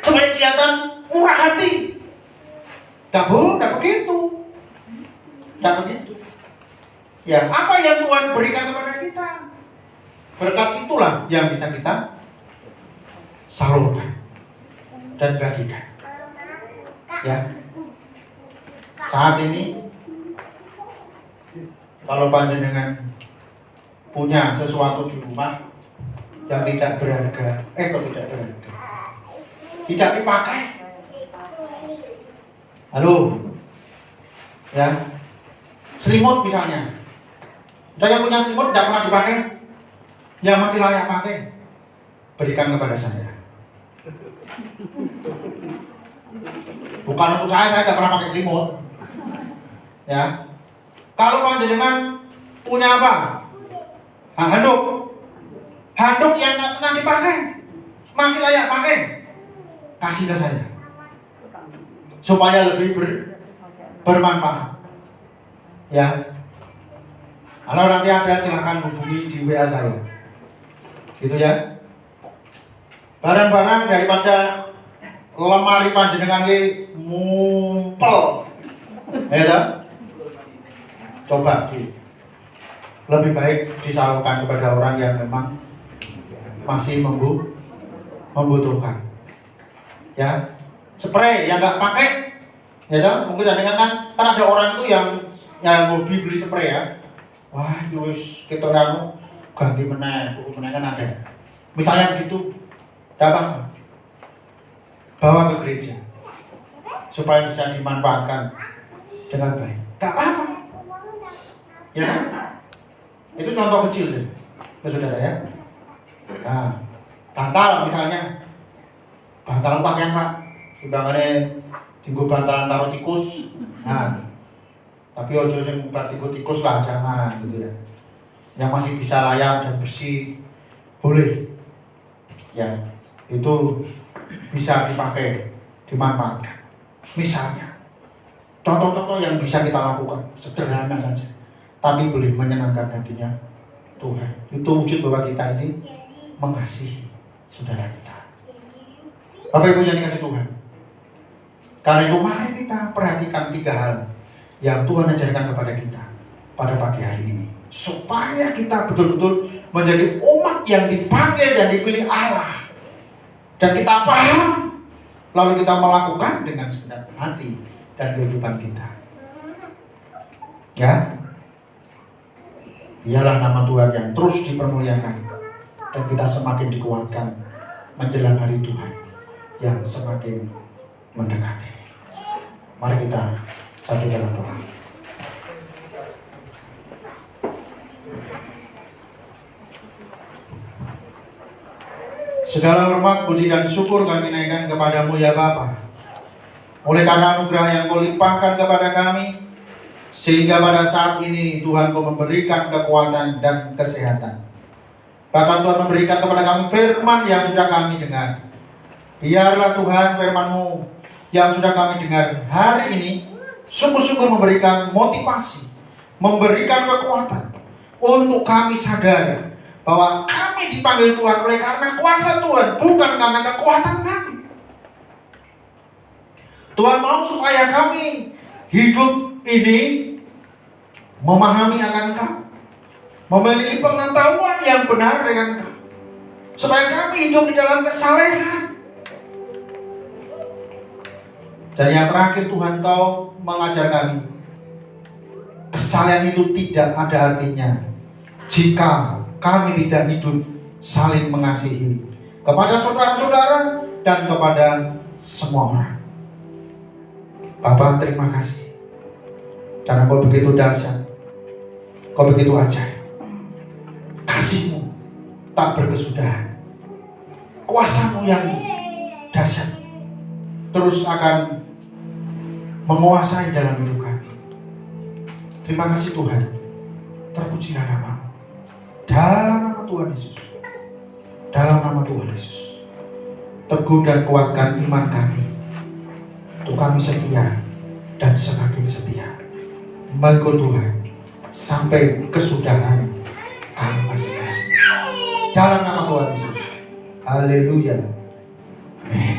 supaya kelihatan murah hati. Tak begitu. Tak begitu. Ya, apa yang Tuhan berikan kepada kita, berkat itulah yang bisa kita salurkan dan bagikan. Ya. Saat ini kalau panjenengan punya sesuatu di rumah yang tidak berharga, kok tidak berharga, tidak dipakai. Halo, ya, selimut misalnya, ada yang punya selimut tidak pernah dipakai, yang masih layak pakai, berikan kepada saya. Bukan untuk saya tidak pernah pakai selimut. Ya, kalau panjenengan punya apa? Handuk yang nggak pernah dipakai, masih layak pakai, kasih ke saya supaya lebih bermanfaat. Ya, kalau nanti ada silahkan hubungi di WA saya. Gitu ya. Barang-barang daripada lemari panjenengan ki mumpel, ya, coba lebih baik disalurkan kepada orang yang memang masih membutuhkan. Ya, spray yang nggak pakai, ya, mungkin kan ada orang itu yang hobi beli spray ya. Wah, yus kita yang ganti meneh kan ada. Misalnya begitu, dapat bawa ke gereja supaya bisa dimanfaatkan dengan baik. Gak apa-apa. Ya, itu contoh kecil saja, saudara ya. Nah, bantal misalnya, bantal pakaian pak, timbangannya tinggu bantalan taruh tikus. Nah, tapi ojo yang buat tikus lah, jangan gitu ya. Yang masih bisa layak dan bersih boleh. Ya, itu bisa dipakai, dimanfaatkan. Misalnya, contoh-contoh yang bisa kita lakukan sederhana saja, tapi boleh menyenangkan hatinya Tuhan. Itu wujud bahwa kita ini mengasihi saudara kita. Bapak Ibu yang dikasih Tuhan, karena itu mari kita perhatikan 3 hal yang Tuhan ajarkan kepada kita pada pagi hari ini, supaya kita betul-betul menjadi umat yang dipanggil dan dipilih Allah. Dan kita paham, lalu kita melakukan dengan segenap hati dan kehidupan kita. Ya, biarlah nama Tuhan yang terus dipermuliakan dan kita semakin dikuatkan menjelang hari Tuhan yang semakin mendekati. Mari kita satu dalam doa. Segala hormat, puji dan syukur kami naikkan kepadamu ya Bapa. Oleh karena anugerah yang kau limpahkan kepada kami, sehingga pada saat ini Tuhan kau memberikan kekuatan dan kesehatan. Bahkan Tuhan memberikan kepada kami firman yang sudah kami dengar. Biarlah Tuhan firman-Mu yang sudah kami dengar hari ini sungguh-sungguh memberikan motivasi, memberikan kekuatan untuk kami sadar bahwa kami dipanggil Tuhan oleh karena kuasa Tuhan, bukan karena kekuatan kami. Tuhan mau supaya kami hidup ini memahami akan Engkau, memiliki pengetahuan yang benar dengan Engkau, supaya kami hidup di dalam kesalehan. Dan yang terakhir Tuhan Kau mengajar kami, kesalehan itu tidak ada artinya jika kami tidak hidup saling mengasihi kepada saudara-saudara dan kepada semua orang. Bapa, terima kasih karena Kau begitu dahsyat, Kau begitu ajaib. Kasih-Mu tak berkesudahan, kuasa-Mu yang dahsyat terus akan menguasai dalam hidup kami. Terima kasih Tuhan, terpujilah nama-Mu. Dalam nama Tuhan Yesus, dalam nama Tuhan Yesus, teguh dan kuatkan iman kami, untuk kami setia dan semakin setia mengikut Tuhan sampai kesudahan kami masing-masing. Dalam nama Tuhan Yesus, haleluya, amin.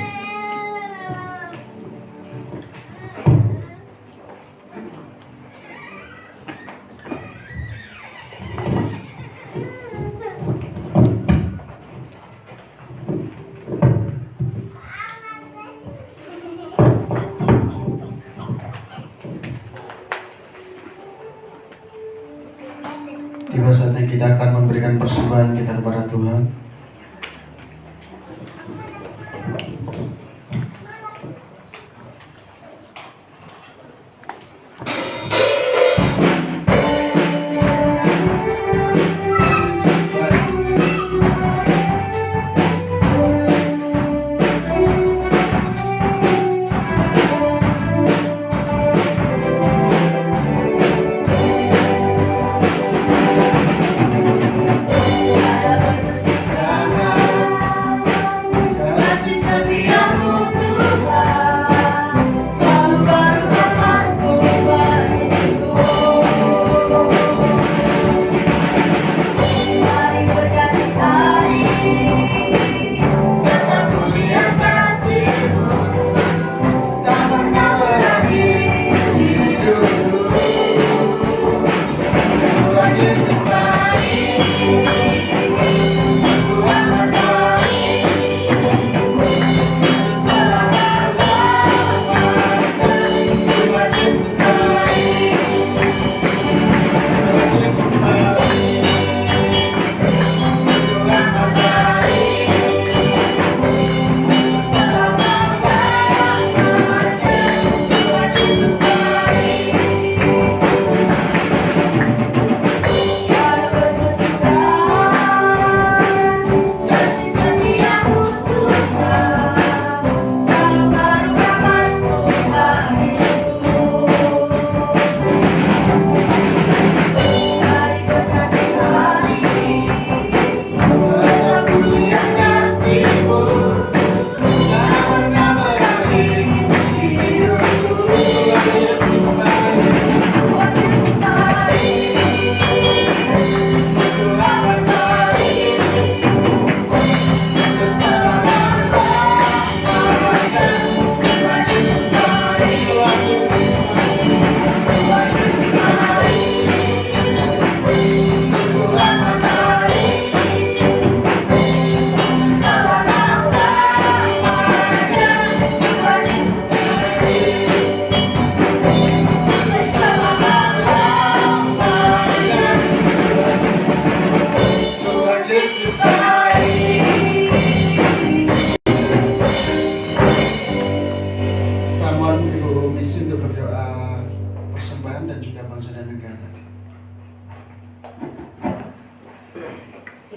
Tiba saatnya kita akan memberikan persembahan kita kepada Tuhan.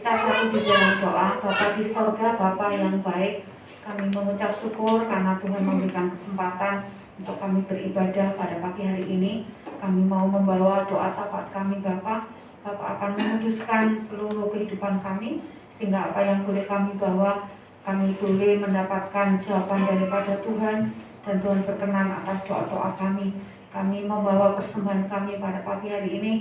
Kita satu di dalam doa. Bapa di sorga, Bapa yang baik, kami mengucap syukur karena Tuhan memberikan kesempatan untuk kami beribadah pada pagi hari ini. Kami mau membawa doa syafaat kami Bapa. Bapa akan menguduskan seluruh kehidupan kami, sehingga apa yang boleh kami bawa, kami boleh mendapatkan jawaban daripada Tuhan, dan Tuhan berkenan atas doa-doa kami. Kami membawa persembahan kami pada pagi hari ini,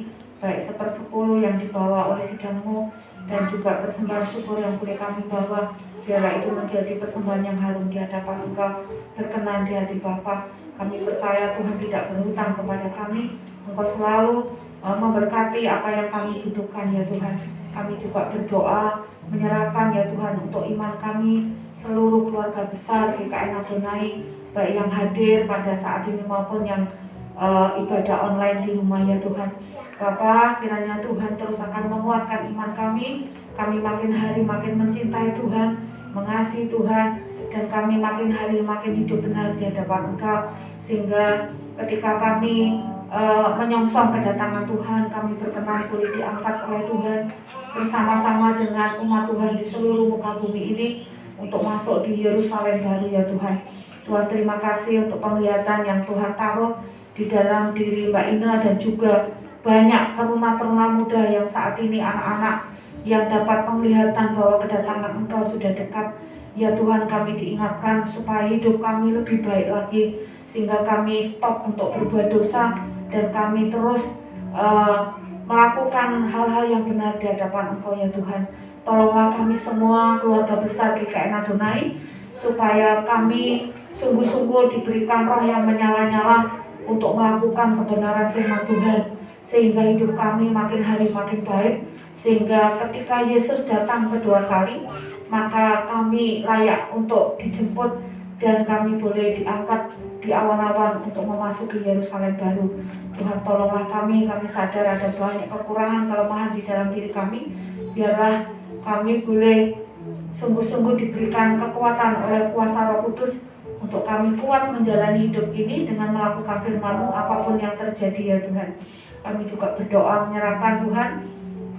baik 1/10 yang dibawa oleh sidang-Mu, dan juga persembahan syukur yang boleh kami bawa. Biarlah itu menjadi persembahan yang harum di hadapan Engkau, berkenan di hati Bapa. Kami percaya Tuhan tidak berhutang kepada kami. Engkau selalu memberkati apa yang kami butuhkan ya Tuhan. Kami juga berdoa menyerahkan ya Tuhan untuk iman kami, seluruh keluarga besar GKN Adonai, baik yang hadir pada saat ini maupun yang ibadah online di rumah ya Tuhan. Bapa, kiranya Tuhan terus akan menguatkan iman kami makin hari makin mencintai Tuhan, mengasihi Tuhan, dan kami makin hari makin hidup benar di hadapan Engkau, sehingga ketika kami menyongsong kedatangan Tuhan, kami berkenan boleh diangkat oleh Tuhan bersama-sama dengan umat Tuhan di seluruh muka bumi ini untuk masuk di Yerusalem baru ya Tuhan. Tuhan, terima kasih untuk penglihatan yang Tuhan taruh di dalam diri Mbak Ina, dan juga banyak teruna-teruna muda yang saat ini, anak-anak yang dapat penglihatan bahwa kedatangan Engkau sudah dekat. Ya Tuhan, kami diingatkan supaya hidup kami lebih baik lagi, sehingga kami stop untuk berbuat dosa, dan kami terus melakukan hal-hal yang benar di hadapan Engkau ya Tuhan. Tolonglah kami semua keluarga besar GKN Adonai, supaya kami sungguh-sungguh diberikan roh yang menyala-nyala untuk melakukan kebenaran firman Tuhan, sehingga hidup kami makin hari makin baik, sehingga ketika Yesus datang kedua kali, maka kami layak untuk dijemput, dan kami boleh diangkat di awan-awan untuk memasuki Yerusalem baru. Tuhan, tolonglah kami sadar ada banyak kekurangan, kelemahan di dalam diri kami. Biarlah kami boleh sungguh-sungguh diberikan kekuatan oleh kuasa Roh Kudus untuk kami kuat menjalani hidup ini dengan melakukan firman-Mu apapun yang terjadi ya Tuhan. Kami juga berdoa menyerahkan Tuhan,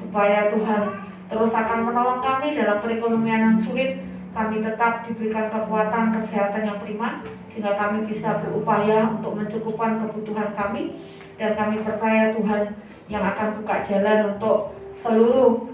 supaya Tuhan terus akan menolong kami dalam perekonomian yang sulit. Kami tetap diberikan kekuatan, kesehatan yang prima, sehingga kami bisa berupaya untuk mencukupkan kebutuhan kami. Dan kami percaya Tuhan yang akan buka jalan untuk seluruh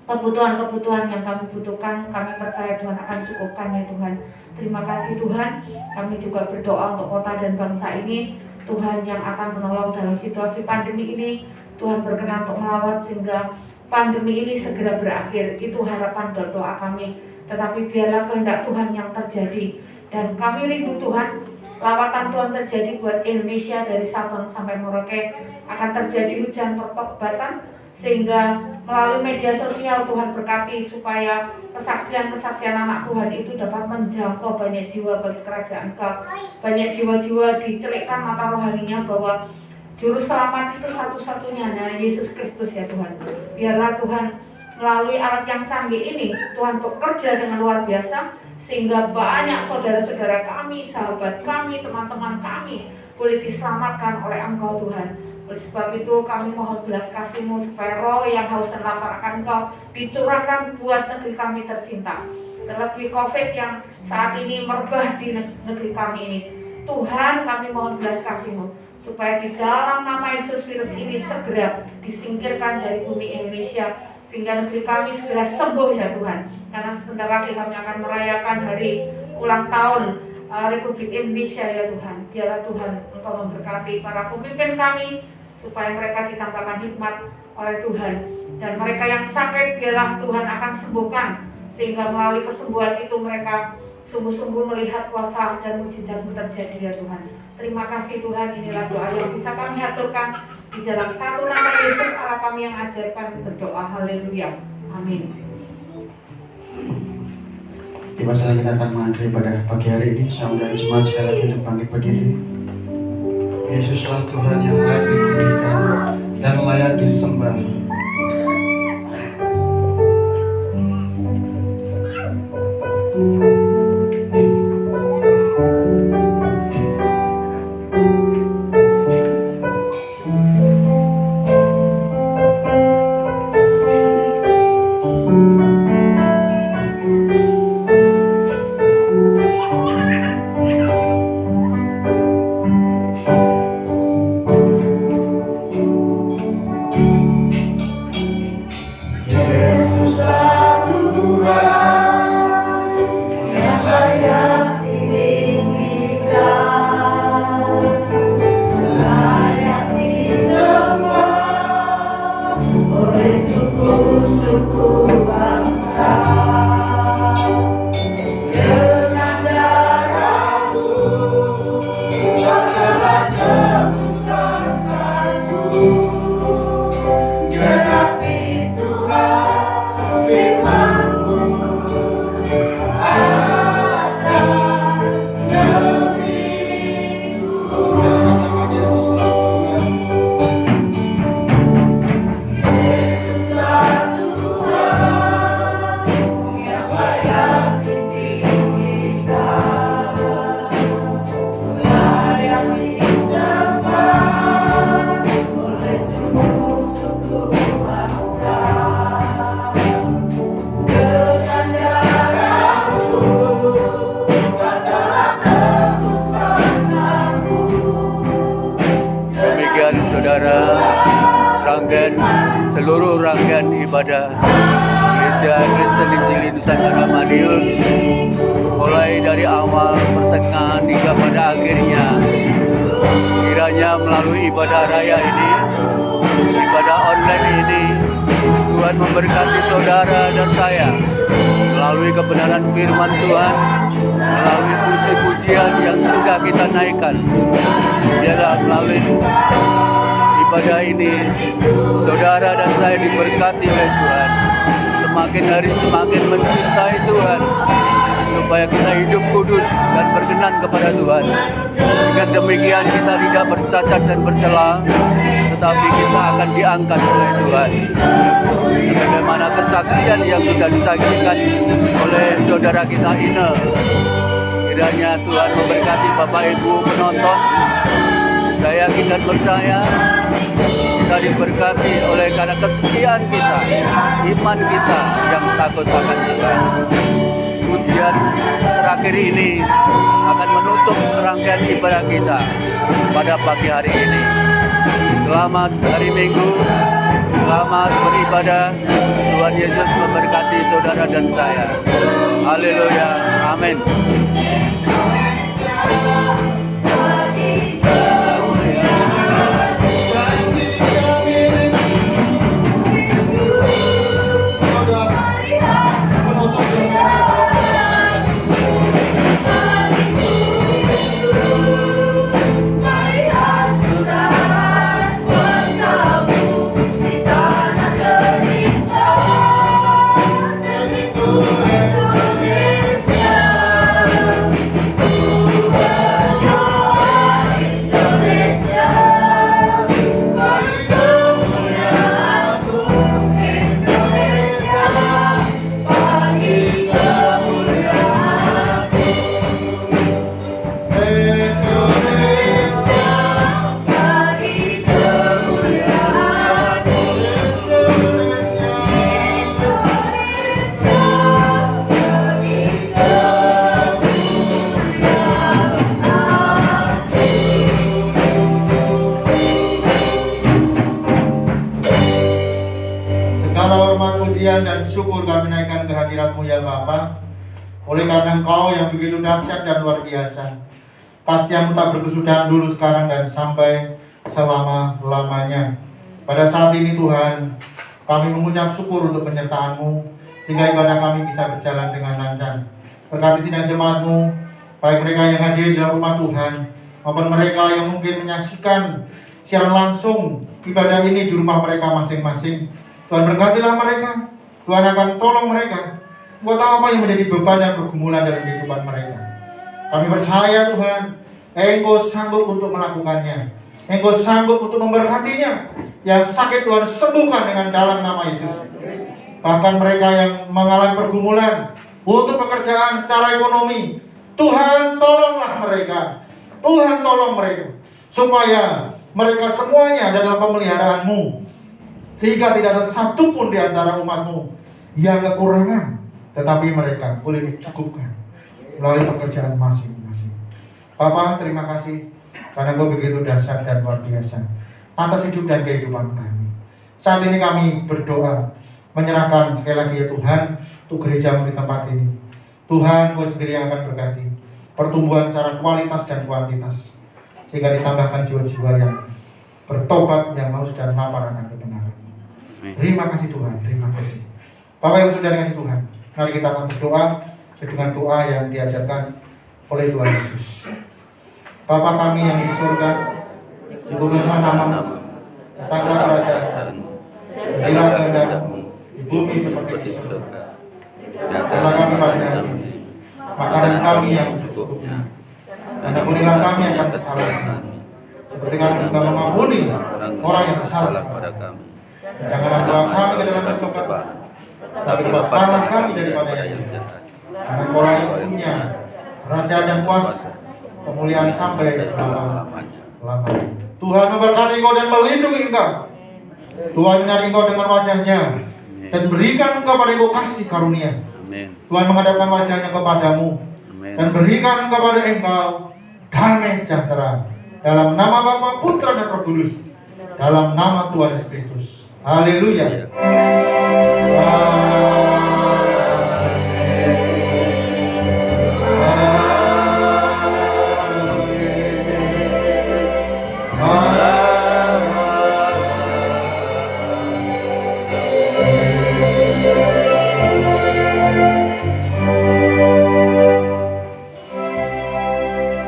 kebutuhan-kebutuhan yang kami butuhkan. Kami percaya Tuhan akan cukupkan ya Tuhan. Terima kasih Tuhan. Kami juga berdoa untuk kota dan bangsa ini, Tuhan yang akan menolong dalam situasi pandemi ini. Tuhan berkenan untuk melawat sehingga pandemi ini segera berakhir. Itu harapan dan doa kami. Tetapi biarlah kehendak Tuhan yang terjadi. Dan kami rindu Tuhan, lawatan Tuhan terjadi buat Indonesia dari Sabang sampai Merauke. Akan terjadi hujan pertobatan, sehingga melalui media sosial Tuhan berkati supaya kesaksian-kesaksian anak Tuhan itu dapat menjangkau banyak jiwa bagi kerajaan Engkau. Banyak jiwa-jiwa dicelikkan mata rohaninya bahwa juru selamat itu satu-satunya hanya Yesus Kristus ya Tuhan. Biarlah Tuhan melalui alat yang canggih ini Tuhan bekerja dengan luar biasa, sehingga banyak saudara-saudara kami, sahabat kami, teman-teman kami boleh diselamatkan oleh Engkau Tuhan. Oleh sebab itu kami mohon belas kasih-Mu supaya roh yang haus dan lapar akan Engkau dicurahkan buat negeri kami tercinta. Terlebih COVID yang saat ini merebah di negeri kami ini, Tuhan kami mohon belas kasih-Mu supaya di dalam nama Yesus virus ini segera disingkirkan dari bumi Indonesia, sehingga negeri kami segera sembuh ya Tuhan. Karena sebentar lagi kami akan merayakan hari ulang tahun Republik Indonesia ya Tuhan. Biarlah Tuhan Engkau memberkati para pemimpin kami, supaya mereka ditambahkan hikmat oleh Tuhan. Dan mereka yang sakit biarlah Tuhan akan sembuhkan, sehingga melalui kesembuhan itu mereka sungguh-sungguh melihat kuasa dan mujizat-Mu terjadi ya Tuhan. Terima kasih Tuhan, inilah doa yang bisa kami aturkan di dalam satu nama Yesus Allah kami yang ajar. Kami berdoa, haleluya, amin. Tiba saatnya kita akan mengakhiri pada pagi hari ini. Saya undang jemaat sekali lagi untuk bangkit berdiri. Yesuslah Tuhan yang layak ditinggikan dan layak disembah. Demikian saudara, seluruh rangkaian ibadah Gereja Kristen Injili Nusantara Madiun, mulai dari awal, pertengahan hingga pada akhirnya, kiranya melalui ibadah raya ini, ibadah online ini, Tuhan memberkati saudara dan saya melalui kebenaran firman Tuhan, melalui puji-pujian yang sudah kita naikkan. Biarlah melalui ibadah ini, saudara dan saya diberkati oleh Tuhan, semakin hari semakin mencintai Tuhan, supaya kita hidup kudus dan berkenan kepada Tuhan. Dengan demikian kita tidak bercacat dan bercela, tetapi kita akan diangkat oleh Tuhan. Bagaimana kesaksian yang sudah disaksikan oleh saudara kita Ine, kiranya Tuhan memberkati Bapak Ibu penonton. Saya yakin dan percaya kita diberkati oleh karena kesetiaan kita, iman kita yang takut akan Tuhan. Pujian terakhir ini akan menutup rangkaian ibadah kita pada pagi hari ini. Selamat hari Minggu, selamat beribadah. Tuhan Yesus memberkati saudara dan saya. Haleluya, amin. Dan syukur kami naikkan kehadirat-Mu ya Bapa. Oleh karena Engkau yang begitu dahsyat dan luar biasa, kasih-Mu tak berkesudahan dulu, sekarang, dan sampai selama-lamanya. Pada saat ini Tuhan, kami mengucap syukur untuk penyertaan-Mu, sehingga ibadah kami bisa berjalan dengan lancar. Berkati sidang jemaat-Mu, baik mereka yang hadir di dalam rumah Tuhan, maupun mereka yang mungkin menyaksikan siaran langsung ibadah ini di rumah mereka masing-masing. Tuhan berkatilah mereka. Tuhan akan tolong mereka. Engkau tahu apa yang menjadi beban dan pergumulan dalam kehidupan mereka. Kami percaya Tuhan, Engkau sanggup untuk melakukannya. Engkau sanggup untuk memberkatinya. Yang sakit Tuhan sembuhkan dengan dalam nama Yesus. Bahkan mereka yang mengalami pergumulan untuk pekerjaan secara ekonomi, Tuhan tolonglah mereka. Tuhan tolong mereka, supaya mereka semuanya ada dalam pemeliharaan-Mu, sehingga tidak ada satupun di antara umat-Mu yang kekurangan, tetapi mereka boleh dicukupkan melalui pekerjaan masing-masing. Bapa, terima kasih karena Engkau begitu dahsyat dan luar biasa atas hidup dan kehidupan kami. Saat ini kami berdoa, menyerahkan sekali lagi ya Tuhan, untuk gereja-Mu di tempat ini. Tuhan, Engkau sendiri yang akan berkati pertumbuhan secara kualitas dan kuantitas, sehingga ditambahkan jiwa-jiwa yang bertobat, yang haus dan lapar akan kebenaran. Terima kasih Tuhan, terima kasih. Bapak Ibu Saudara kasih Tuhan, Mari kita akan berdoa dengan doa yang diajarkan oleh Tuhan Yesus. Bapa kami yang di surga, dikuduskan namamu, datanglah kerajaanmu, jadilah kehendakmu di bumi seperti di surga. Berilah kami pada hari ini makanan kami yang secukupnya, dan ampunilah kami akan kesalahan kami, seperti kami juga mengampuni orang yang bersalah kepada kami. Janganlah bawa kami ke dalam pencobaan, tapi lepaskanlah kami daripada yang jahat. Karena Engkau yang punya kerajaan dan kuasa, kemuliaan sampai selama-lamanya. Tuhan memberkati engkau dan melindungi engkau. Tuhan menyinari engkau dengan wajahnya dan berikan kepada engkau kasih karunia. Tuhan menghadapkan wajahnya kepadamu dan berikan kepada engkau damai sejahtera. Dalam nama Bapa, Putra dan Roh Kudus. Dalam nama Tuhan Yesus Kristus. Haleluya.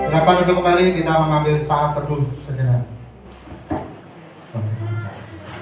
Silakan duduk kembali, kita mengambil saat teduh